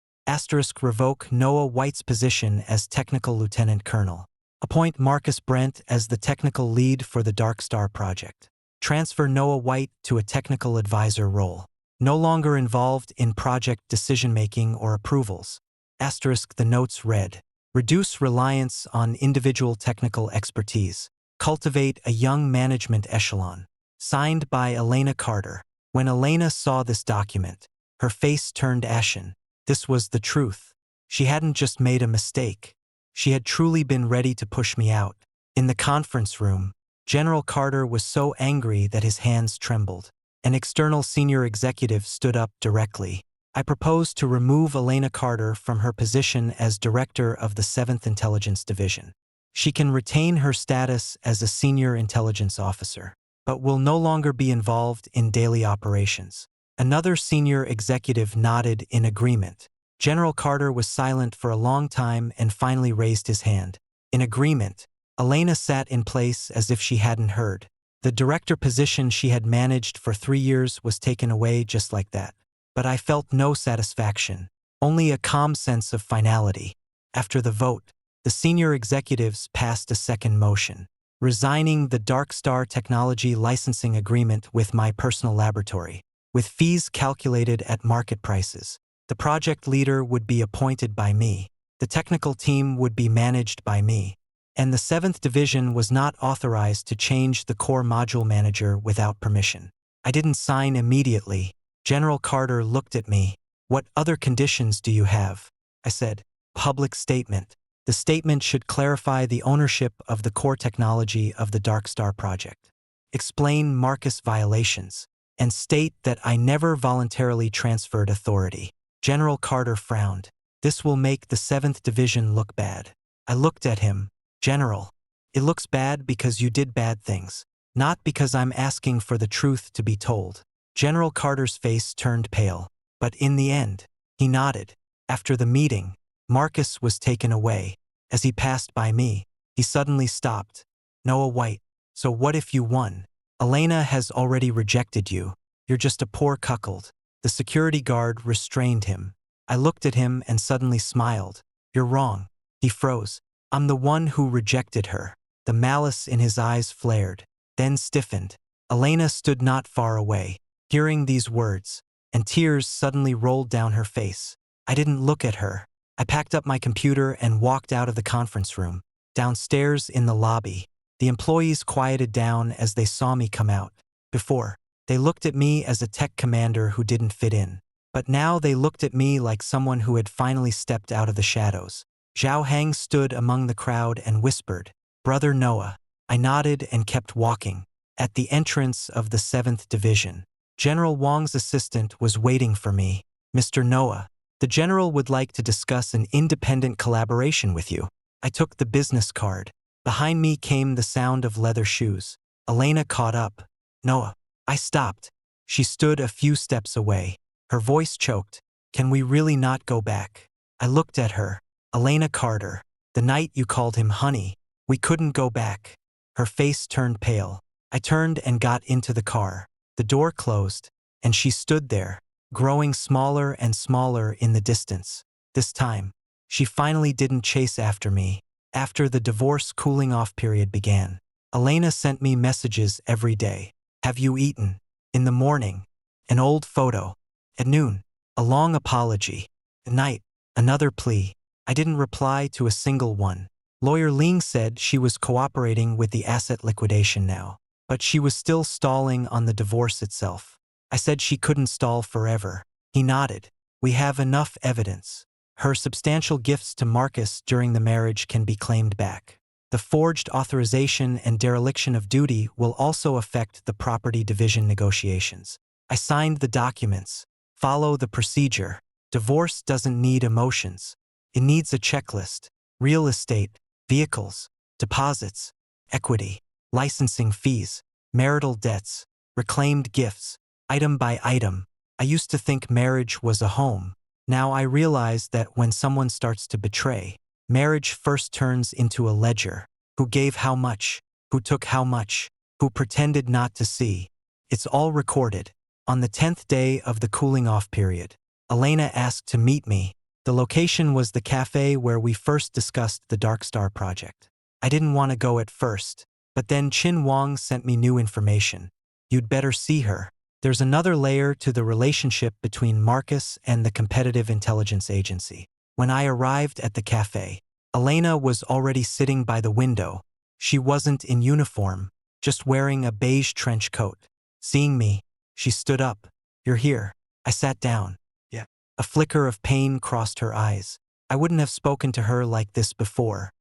Revoke Noah White's position as Technical Lieutenant Colonel. Appoint Marcus Brent as the technical lead for the Dark Star project. Transfer Noah White to a technical advisor role. No longer involved in project decision-making or approvals. The notes read, reduce reliance on individual technical expertise. Cultivate a young management echelon. Signed by Elena Carter. When Elena saw this document, her face turned ashen. This was the truth. She hadn't just made a mistake. She had truly been ready to push me out. In the conference room, General Carter was so angry that his hands trembled. An external senior executive stood up directly. I proposed to remove Elena Carter from her position as director of the 7th Intelligence Division. She can retain her status as a senior intelligence officer, but will no longer be involved in daily operations. Another senior executive nodded in agreement. General Carter was silent for a long time and finally raised his hand. In agreement, Elena sat in place as if she hadn't heard. The director position she had managed for 3 years was taken away just like that. But I felt no satisfaction, only a calm sense of finality. After the vote, the senior executives passed a second motion, resigning the Dark Star Technology licensing agreement with my personal laboratory. With fees calculated at market prices, the project leader would be appointed by me, the technical team would be managed by me, and the 7th Division was not authorized to change the core module manager without permission. I didn't sign immediately. General Carter looked at me. What other conditions do you have? I said, public statement. The statement should clarify the ownership of the core technology of the Dark Star project. Explain Marcus violations. And state that I never voluntarily transferred authority. General Carter frowned. This will make the 7th Division look bad. I looked at him. General, it looks bad because you did bad things, not because I'm asking for the truth to be told. General Carter's face turned pale, but in the end, he nodded. After the meeting, Marcus was taken away. As he passed by me, he suddenly stopped. Noah White, so what if you won? Elena has already rejected you. You're just a poor cuckold. The security guard restrained him. I looked at him and suddenly smiled. You're wrong. He froze. I'm the one who rejected her. The malice in his eyes flared, then stiffened. Elena stood not far away, hearing these words, and tears suddenly rolled down her face. I didn't look at her. I packed up my computer and walked out of the conference room. Downstairs in the lobby, the employees quieted down as they saw me come out. Before, they looked at me as a tech commander who didn't fit in. But now they looked at me like someone who had finally stepped out of the shadows. Zhao Hang stood among the crowd and whispered, Brother Noah. I nodded and kept walking. At the entrance of the 7th Division, General Wang's assistant was waiting for me. Mr. Noah, the general would like to discuss an independent collaboration with you. I took the business card. Behind me came the sound of leather shoes. Elena caught up. Noah. I stopped. She stood a few steps away. Her voice choked. Can we really not go back? I looked at her. Elena Carter. The night you called him honey. We couldn't go back. Her face turned pale. I turned and got into the car. The door closed, and she stood there, growing smaller and smaller in the distance. This time, she finally didn't chase after me. After the divorce cooling-off period began, Elena sent me messages every day. Have you eaten? In the morning, an old photo. At noon, a long apology. At night, another plea. I didn't reply to a single one. Lawyer Ling said she was cooperating with the asset liquidation now, but she was still stalling on the divorce itself. I said she couldn't stall forever. He nodded. We have enough evidence. Her substantial gifts to Marcus during the marriage can be claimed back. The forged authorization and dereliction of duty will also affect the property division negotiations. I signed the documents. Follow the procedure. Divorce doesn't need emotions. It needs a checklist. Real estate, vehicles, deposits, equity, licensing fees, marital debts, reclaimed gifts, item by item. I used to think marriage was a home. Now I realize that when someone starts to betray, marriage first turns into a ledger. Who gave how much? Who took how much? Who pretended not to see? It's all recorded. On the 10th day of the cooling-off period, Elena asked to meet me. The location was the cafe where we first discussed the Dark Star project. I didn't want to go at first, but then Chin Wong sent me new information. You'd better see her. There's another layer to the relationship between Marcus and the Competitive Intelligence Agency. When I arrived at the cafe, Elena was already sitting by the window. She wasn't in uniform, just wearing a beige trench coat. Seeing me, she stood up. You're here. I sat down. Yeah. A flicker of pain crossed her eyes. I wouldn't have spoken to her like this before.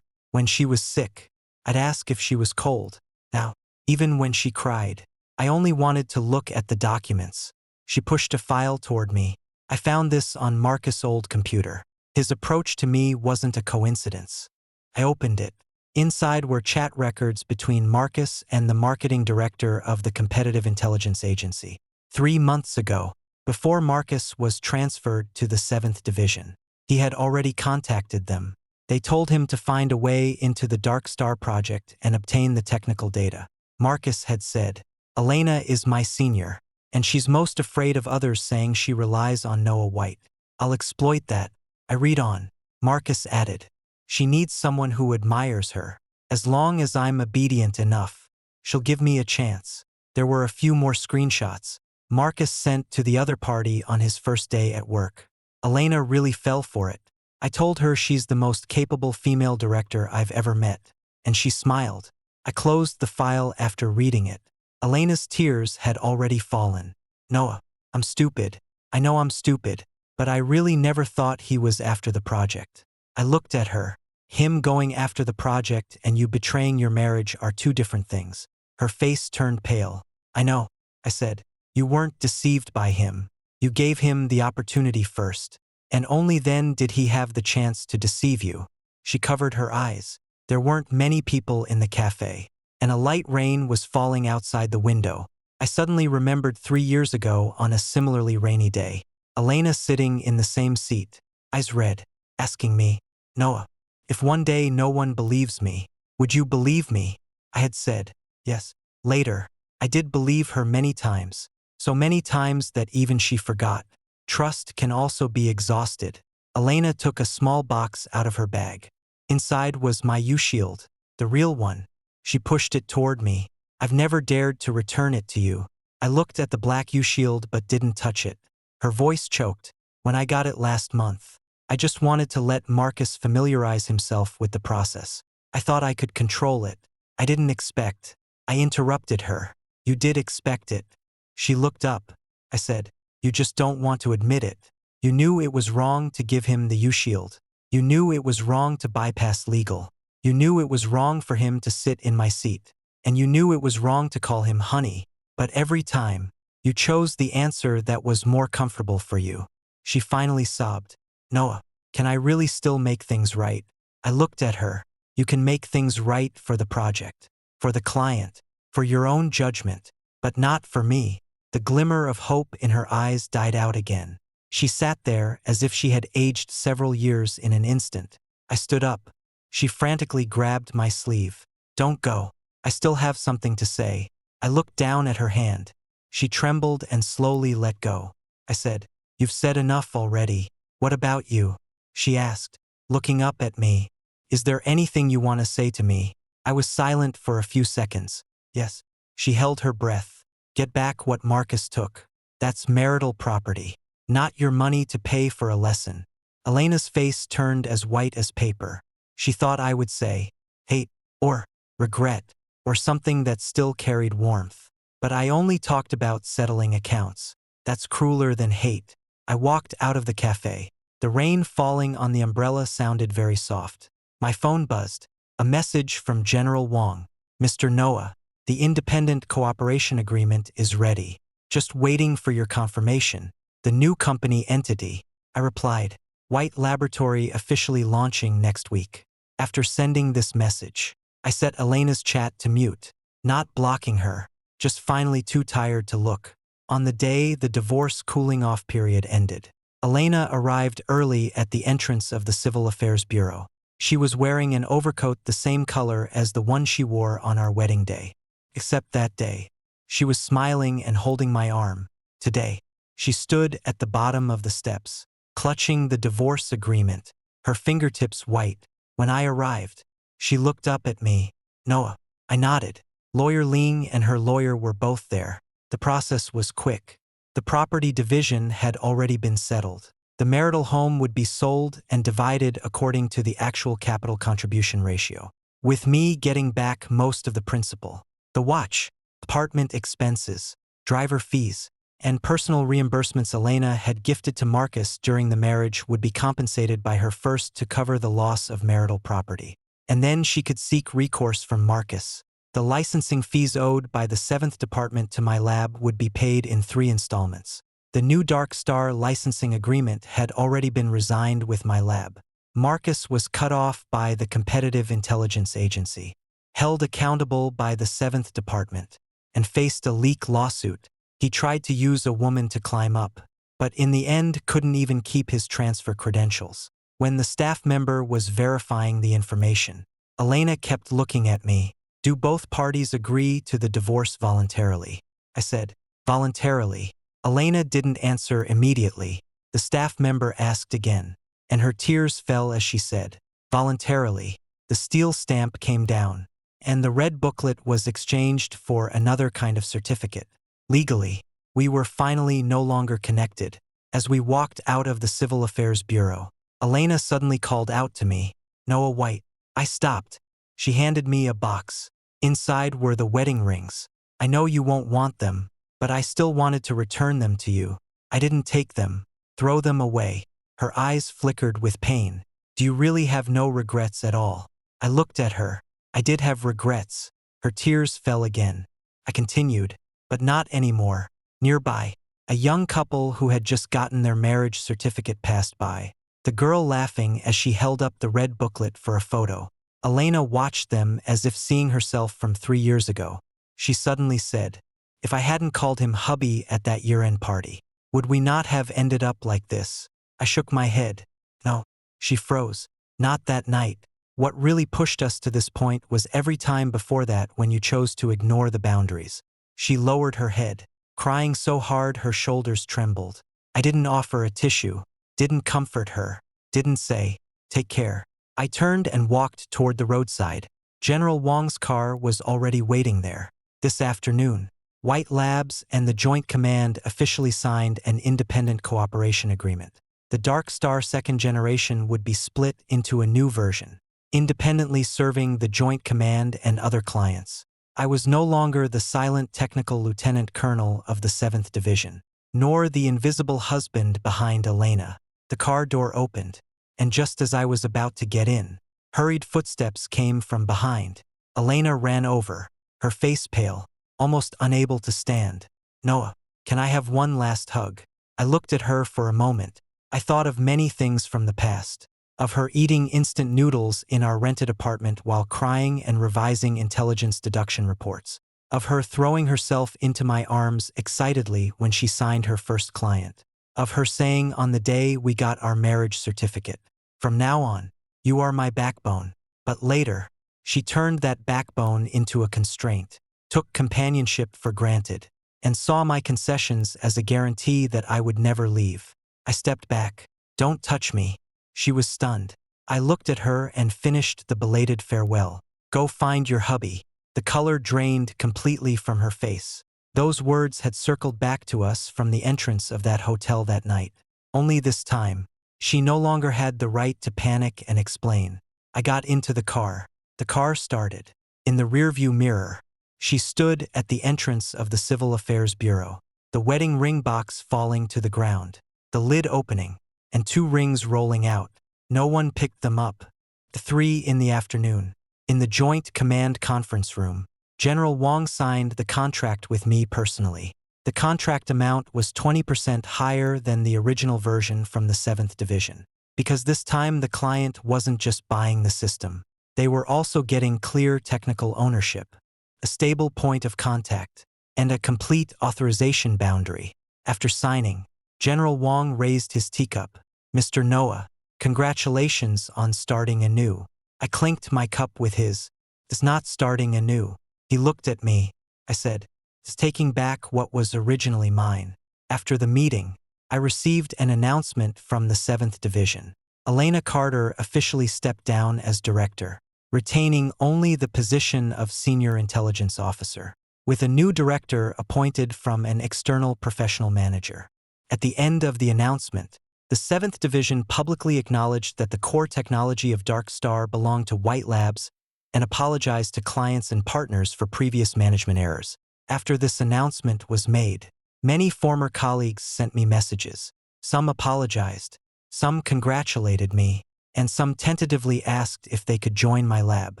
When she was sick, I'd ask if she was cold. Now, even when she cried, I only wanted to look at the documents. She pushed a file toward me. I found this on Marcus' old computer. His approach to me wasn't a coincidence. I opened it. Inside were chat records between Marcus and the marketing director of the Competitive Intelligence Agency. 3 months ago, before Marcus was transferred to the 7th Division, he had already contacted them. They told him to find a way into the Dark Star project and obtain the technical data. Marcus had said, Elena is my senior, and she's most afraid of others saying she relies on Noah White. I'll exploit that. I read on. Marcus added, she needs someone who admires her. As long as I'm obedient enough, she'll give me a chance. There were a few more screenshots Marcus sent to the other party on his first day at work. Elena really fell for it. I told her she's the most capable female director I've ever met, and she smiled. I closed the file after reading it. Elena's tears had already fallen. Noah, I'm stupid. I know I'm stupid, but I really never thought he was after the project. I looked at her. Him going after the project and you betraying your marriage are two different things. Her face turned pale. I know, I said. You weren't deceived by him. You gave him the opportunity first, and only then did he have the chance to deceive you. She covered her eyes. There weren't many people in the cafe, and a light rain was falling outside the window. I suddenly remembered 3 years ago on a similarly rainy day. Elena sitting in the same seat, eyes red, asking me, Noah, if one day no one believes me, would you believe me? I had said, yes. Later, I did believe her many times, so many times that even she forgot. Trust can also be exhausted. Elena took a small box out of her bag. Inside was my U-shield, the real one. She pushed it toward me. I've never dared to return it to you. I looked at the black U-shield but didn't touch it. Her voice choked. When I got it last month, I just wanted to let Marcus familiarize himself with the process. I thought I could control it. I didn't expect. I interrupted her. You did expect it. She looked up. I said, you just don't want to admit it. You knew it was wrong to give him the U-shield. You knew it was wrong to bypass legal. You knew it was wrong for him to sit in my seat. And you knew it was wrong to call him honey. But every time, you chose the answer that was more comfortable for you. She finally sobbed. Noah, can I really still make things right? I looked at her. You can make things right for the project, for the client, for your own judgment, but not for me. The glimmer of hope in her eyes died out again. She sat there as if she had aged several years in an instant. I stood up. She frantically grabbed my sleeve. Don't go. I still have something to say. I looked down at her hand. She trembled and slowly let go. I said, you've said enough already. What about you? She asked, looking up at me. Is there anything you want to say to me? I was silent for a few seconds. Yes. She held her breath. Get back what Marcus took. That's marital property, not your money to pay for a lesson. Elena's face turned as white as paper. She thought I would say, hate, or regret, or something that still carried warmth. But I only talked about settling accounts. That's crueler than hate. I walked out of the cafe. The rain falling on the umbrella sounded very soft. My phone buzzed. A message from General Wang. Mr. Noah, the independent cooperation agreement is ready. Just waiting for your confirmation. The new company entity. I replied. White Laboratory officially launching next week. After sending this message, I set Elena's chat to mute, not blocking her, just finally too tired to look. On the day the divorce cooling-off period ended, Elena arrived early at the entrance of the Civil Affairs Bureau. She was wearing an overcoat the same color as the one she wore on our wedding day. Except that day, she was smiling and holding my arm. Today, she stood at the bottom of the steps, clutching the divorce agreement, her fingertips white. When I arrived, she looked up at me. Noah. I nodded. Lawyer Ling and her lawyer were both there. The process was quick. The property division had already been settled. The marital home would be sold and divided according to the actual capital contribution ratio, with me getting back most of the principal. The watch, apartment expenses, driver fees, and personal reimbursements Elena had gifted to Marcus during the marriage would be compensated by her first to cover the loss of marital property. And then she could seek recourse from Marcus. The licensing fees owed by the 7th Department to my lab would be paid in 3 installments. The new Dark Star licensing agreement had already been resigned with my lab. Marcus was cut off by the Competitive Intelligence Agency, held accountable by the 7th Department, and faced a leak lawsuit. He tried to use a woman to climb up, but in the end couldn't even keep his transfer credentials. When the staff member was verifying the information, Elena kept looking at me. Do both parties agree to the divorce voluntarily? I said, voluntarily. Elena didn't answer immediately. The staff member asked again, and her tears fell as she said, voluntarily. The steel stamp came down, and the red booklet was exchanged for another kind of certificate. Legally, we were finally no longer connected. As we walked out of the Civil Affairs Bureau, Elena suddenly called out to me, Noah White. I stopped. She handed me a box. Inside were the wedding rings. I know you won't want them, but I still wanted to return them to you. I didn't take them. Throw them away. Her eyes flickered with pain. Do you really have no regrets at all? I looked at her. I did have regrets. Her tears fell again. I continued, but not anymore. Nearby, a young couple who had just gotten their marriage certificate passed by. The girl laughing as she held up the red booklet for a photo. Elena watched them as if seeing herself from 3 years ago. She suddenly said, if I hadn't called him hubby at that year-end party, would we not have ended up like this? I shook my head. No. She froze. Not that night. What really pushed us to this point was every time before that when you chose to ignore the boundaries. She lowered her head, crying so hard her shoulders trembled. I didn't offer a tissue, didn't comfort her, didn't say, take care. I turned and walked toward the roadside. General Wang's car was already waiting there. This afternoon, White Labs and the Joint Command officially signed an independent cooperation agreement. The Dark Star 2nd Generation would be split into a new version, independently serving the Joint Command and other clients. I was no longer the silent technical lieutenant colonel of the 7th Division, nor the invisible husband behind Elena. The car door opened, and just as I was about to get in, hurried footsteps came from behind. Elena ran over, her face pale, almost unable to stand. Noah, can I have one last hug? I looked at her for a moment. I thought of many things from the past. Of her eating instant noodles in our rented apartment while crying and revising intelligence deduction reports. Of her throwing herself into my arms excitedly when she signed her first client. Of her saying on the day we got our marriage certificate, from now on, you are my backbone. But later, she turned that backbone into a constraint, took companionship for granted, and saw my concessions as a guarantee that I would never leave. I stepped back. Don't touch me. She was stunned. I looked at her and finished the belated farewell. Go find your hubby. The color drained completely from her face. Those words had circled back to us from the entrance of that hotel that night. Only this time, she no longer had the right to panic and explain. I got into the car. The car started. In the rearview mirror, she stood at the entrance of the Civil Affairs Bureau, the wedding ring box falling to the ground, the lid opening, and 2 rings rolling out. No one picked them up. 3 in the afternoon. In the Joint Command Conference Room, General Wang signed the contract with me personally. The contract amount was 20% higher than the original version from the 7th Division. Because this time the client wasn't just buying the system. They were also getting clear technical ownership, a stable point of contact, and a complete authorization boundary. After signing, General Wang raised his teacup. "Mr. Noah, congratulations on starting anew." I clinked my cup with his. "It's not starting anew." He looked at me. I said, "It's taking back what was originally mine." After the meeting, I received an announcement from the 7th Division. Elena Carter officially stepped down as director, retaining only the position of senior intelligence officer, with a new director appointed from an external professional manager. At the end of the announcement, the 7th Division publicly acknowledged that the core technology of Dark Star belonged to White Labs and apologized to clients and partners for previous management errors. After this announcement was made, many former colleagues sent me messages. Some apologized, some congratulated me, and some tentatively asked if they could join my lab.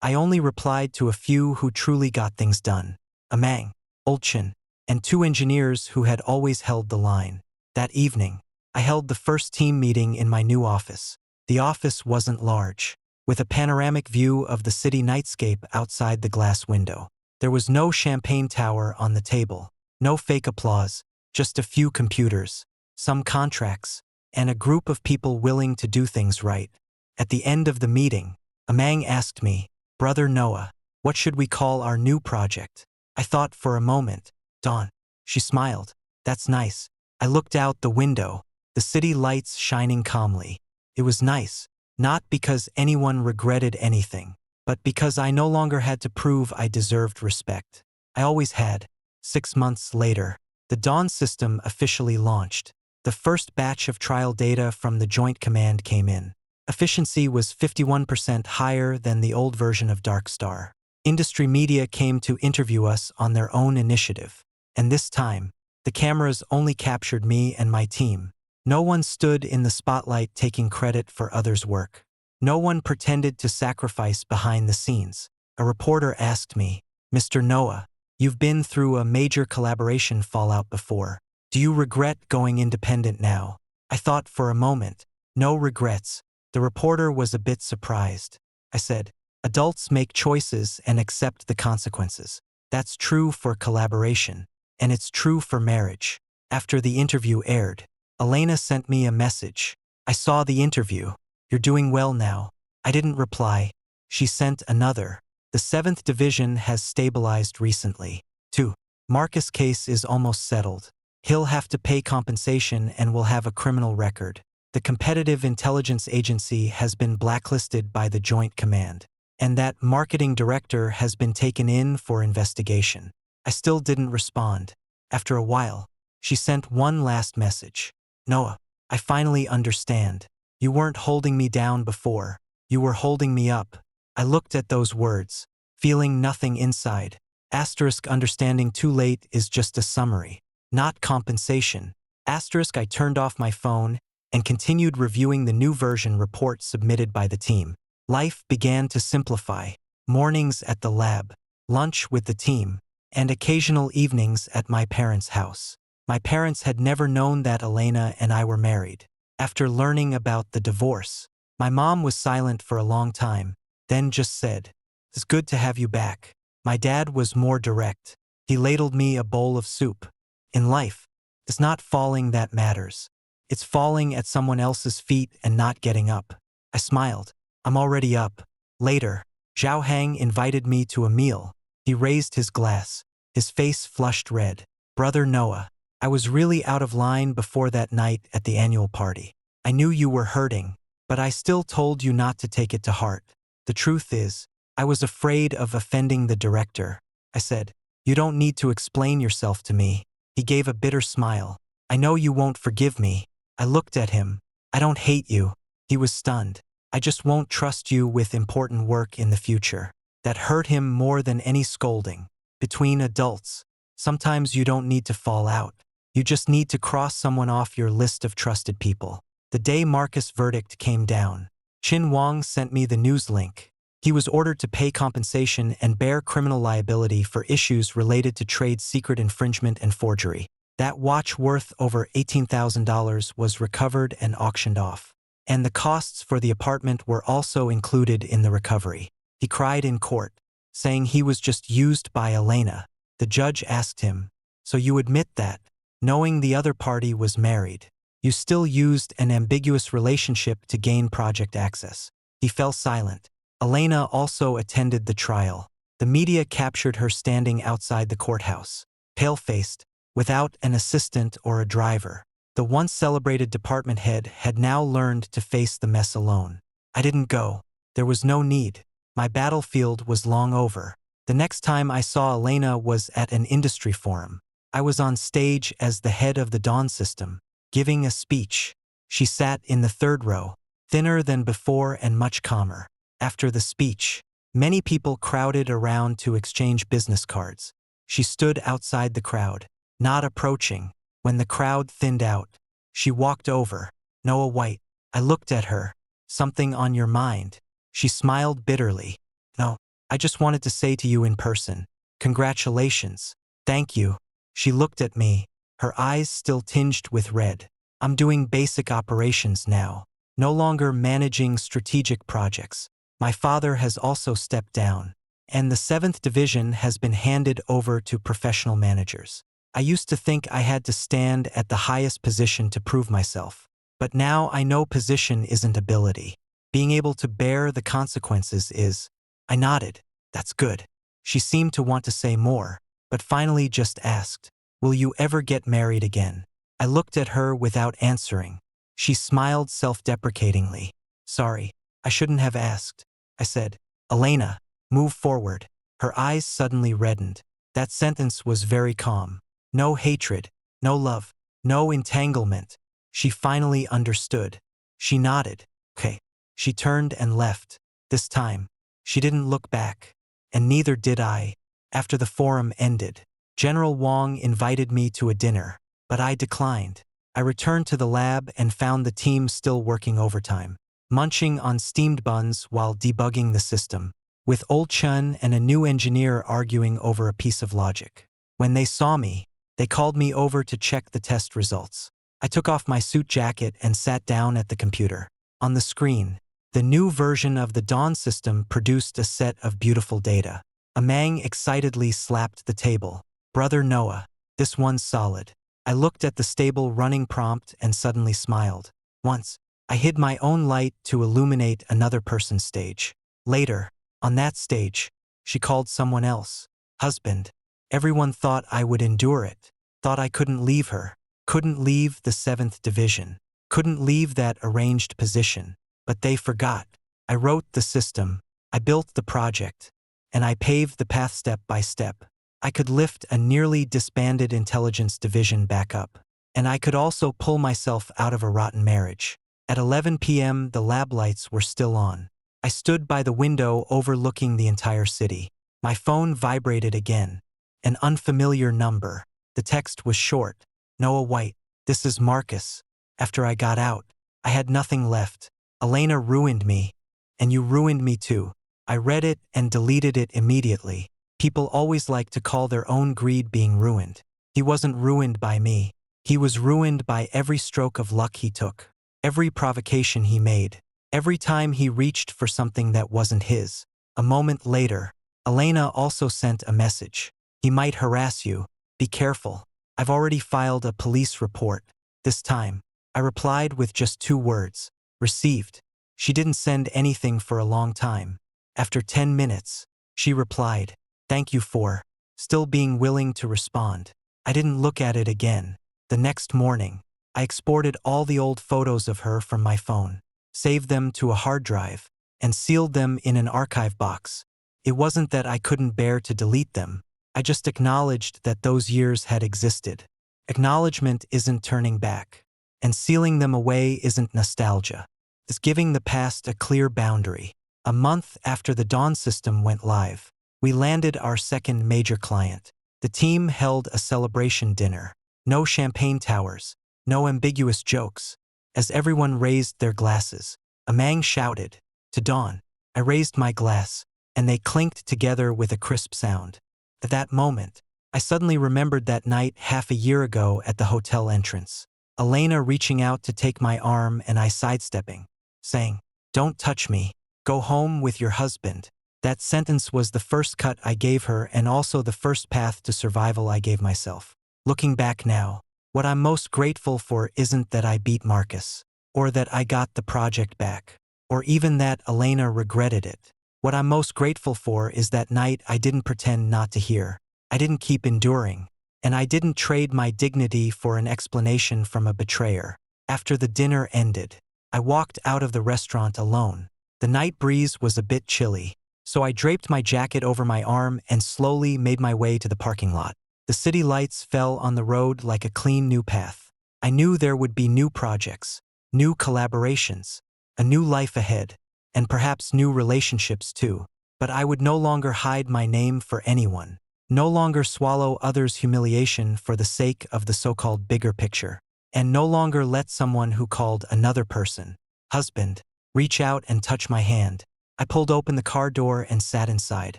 I only replied to a few who truly got things done: Amang, Ulchin, and 2 engineers who had always held the line. That evening, I held the first team meeting in my new office. The office wasn't large, with a panoramic view of the city nightscape outside the glass window. There was no champagne tower on the table, no fake applause, just a few computers, some contracts, and a group of people willing to do things right. At the end of the meeting, Amang asked me, "Brother Noah, what should we call our new project?" I thought for a moment. "Dawn." She smiled. "That's nice." I looked out the window, the city lights shining calmly. It was nice, not because anyone regretted anything, but because I no longer had to prove I deserved respect. I always had. 6 months later, the Dawn system officially launched. The first batch of trial data from the Joint Command came in. Efficiency was 51% higher than the old version of Dark Star. Industry media came to interview us on their own initiative. And this time, the cameras only captured me and my team. No one stood in the spotlight taking credit for others' work. No one pretended to sacrifice behind the scenes. A reporter asked me, "Mr. Noah, you've been through a major collaboration fallout before. Do you regret going independent now?" I thought for a moment. No regrets. The reporter was a bit surprised. I said, "Adults make choices and accept the consequences. That's true for collaboration, and it's true for marriage." After the interview aired, Elena sent me a message. "I saw the interview. You're doing well now." I didn't reply. She sent another. "The 7th Division has stabilized recently. 2. Marcus' case is almost settled. He'll have to pay compensation and will have a criminal record. The Competitive Intelligence Agency has been blacklisted by the Joint Command, and that marketing director has been taken in for investigation." I still didn't respond. After a while, she sent one last message. "Noah, I finally understand. You weren't holding me down before. You were holding me up." I looked at those words, feeling nothing inside. Understanding too late is just a summary, not compensation. I turned off my phone and continued reviewing the new version report submitted by the team. Life began to simplify. Mornings at the lab, lunch with the team, and occasional evenings at my parents' house. My parents had never known that Elena and I were married. After learning about the divorce, my mom was silent for a long time, then just said, "It's good to have you back." My dad was more direct. He ladled me a bowl of soup. In life, it's not falling that matters. It's falling at someone else's feet and not getting up. I smiled. "I'm already up." Later, Zhao Hang invited me to a meal. He raised his glass. His face flushed red. "Brother Noah, I was really out of line before that night at the annual party. I knew you were hurting, but I still told you not to take it to heart. The truth is, I was afraid of offending the director." I said, "You don't need to explain yourself to me." He gave a bitter smile. "I know you won't forgive me." I looked at him. "I don't hate you." He was stunned. "I just won't trust you with important work in the future." That hurt him more than any scolding. Between adults, sometimes you don't need to fall out. You just need to cross someone off your list of trusted people. The day Marcus' verdict came down, Qin Wang sent me the news link. He was ordered to pay compensation and bear criminal liability for issues related to trade secret infringement and forgery. That watch worth over $18,000 was recovered and auctioned off. And the costs for the apartment were also included in the recovery. He cried in court, saying he was just used by Elena. The judge asked him, "So you admit that, knowing the other party was married, you still used an ambiguous relationship to gain project access?" He fell silent. Elena also attended the trial. The media captured her standing outside the courthouse, pale-faced, without an assistant or a driver. The once celebrated department head had now learned to face the mess alone. I didn't go. There was no need. My battlefield was long over. The next time I saw Elena was at an industry forum. I was on stage as the head of the Dawn system, giving a speech. She sat in the third row, thinner than before and much calmer. After the speech, many people crowded around to exchange business cards. She stood outside the crowd, not approaching. When the crowd thinned out, she walked over. "Noah White." I looked at her. "Something on your mind?" She smiled bitterly. "No, I just wanted to say to you in person, congratulations. Thank you." She looked at me, her eyes still tinged with red. "I'm doing basic operations now, no longer managing strategic projects. My father has also stepped down, and the 7th Division has been handed over to professional managers. I used to think I had to stand at the highest position to prove myself, but now I know position isn't ability. Being able to bear the consequences is." I nodded. "That's good." She seemed to want to say more, but finally just asked, "Will you ever get married again?" I looked at her without answering. She smiled self-deprecatingly. "Sorry, I shouldn't have asked." I said, "Elena, move forward." Her eyes suddenly reddened. That sentence was very calm. No hatred, no love, no entanglement. She finally understood. She nodded. "Okay." She turned and left. This time, she didn't look back, and neither did I. After the forum ended, General Wong invited me to a dinner, but I declined. I returned to the lab and found the team still working overtime, munching on steamed buns while debugging the system, with old Chun and a new engineer arguing over a piece of logic. When they saw me, they called me over to check the test results. I took off my suit jacket and sat down at the computer. On the screen, the new version of the Dawn system produced a set of beautiful data. Amang excitedly slapped the table. "Brother Noah, this one's solid." I looked at the stable running prompt and suddenly smiled. Once, I hid my own light to illuminate another person's stage. Later, on that stage, she called someone else husband. Everyone thought I would endure it, thought I couldn't leave her, couldn't leave the 7th Division, couldn't leave that arranged position. But they forgot. I wrote the system, I built the project, and I paved the path step by step. I could lift a nearly disbanded intelligence division back up, and I could also pull myself out of a rotten marriage. At 11 p.m., the lab lights were still on. I stood by the window overlooking the entire city. My phone vibrated again. An unfamiliar number. The text was short. "Noah White, this is Marcus. After I got out, I had nothing left. Elena ruined me, and you ruined me too." I read it and deleted it immediately. People always like to call their own greed being ruined. He wasn't ruined by me. He was ruined by every stroke of luck he took, every provocation he made, every time he reached for something that wasn't his. A moment later, Elena also sent a message. "He might harass you. Be careful. I've already filed a police report." This time, I replied with just 2 words. "Received." She didn't send anything for a long time. After 10 minutes, she replied, "Thank you for still being willing to respond." I didn't look at it again. The next morning, I exported all the old photos of her from my phone, saved them to a hard drive, and sealed them in an archive box. It wasn't that I couldn't bear to delete them. I just acknowledged that those years had existed. Acknowledgement isn't turning back, and sealing them away isn't nostalgia. It's giving the past a clear boundary. A month after the Dawn system went live, we landed our second major client. The team held a celebration dinner. No champagne towers, no ambiguous jokes. As everyone raised their glasses, Amang shouted, "To Dawn." I raised my glass, and they clinked together with a crisp sound. At that moment, I suddenly remembered that night half a year ago at the hotel entrance. Elena reaching out to take my arm and I sidestepping, saying, "Don't touch me. Go home with your husband." That sentence was the first cut I gave her and also the first path to survival I gave myself. Looking back now, what I'm most grateful for isn't that I beat Marcus, or that I got the project back, or even that Elena regretted it. What I'm most grateful for is that night I didn't pretend not to hear. I didn't keep enduring, and I didn't trade my dignity for an explanation from a betrayer. After the dinner ended, I walked out of the restaurant alone. The night breeze was a bit chilly, so I draped my jacket over my arm and slowly made my way to the parking lot. The city lights fell on the road like a clean new path. I knew there would be new projects, new collaborations, a new life ahead, and perhaps new relationships too. But I would no longer hide my name for anyone, no longer swallow others' humiliation for the sake of the so-called bigger picture, and no longer let someone who called another person husband reach out and touch my hand. I pulled open the car door and sat inside.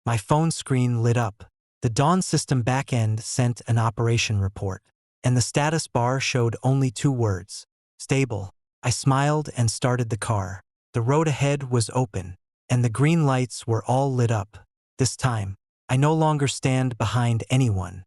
My phone screen lit up. The Dawn system backend sent an operation report, and the status bar showed only 2 words: stable. I smiled and started the car. The road ahead was open, and the green lights were all lit up. This time, I no longer stand behind anyone.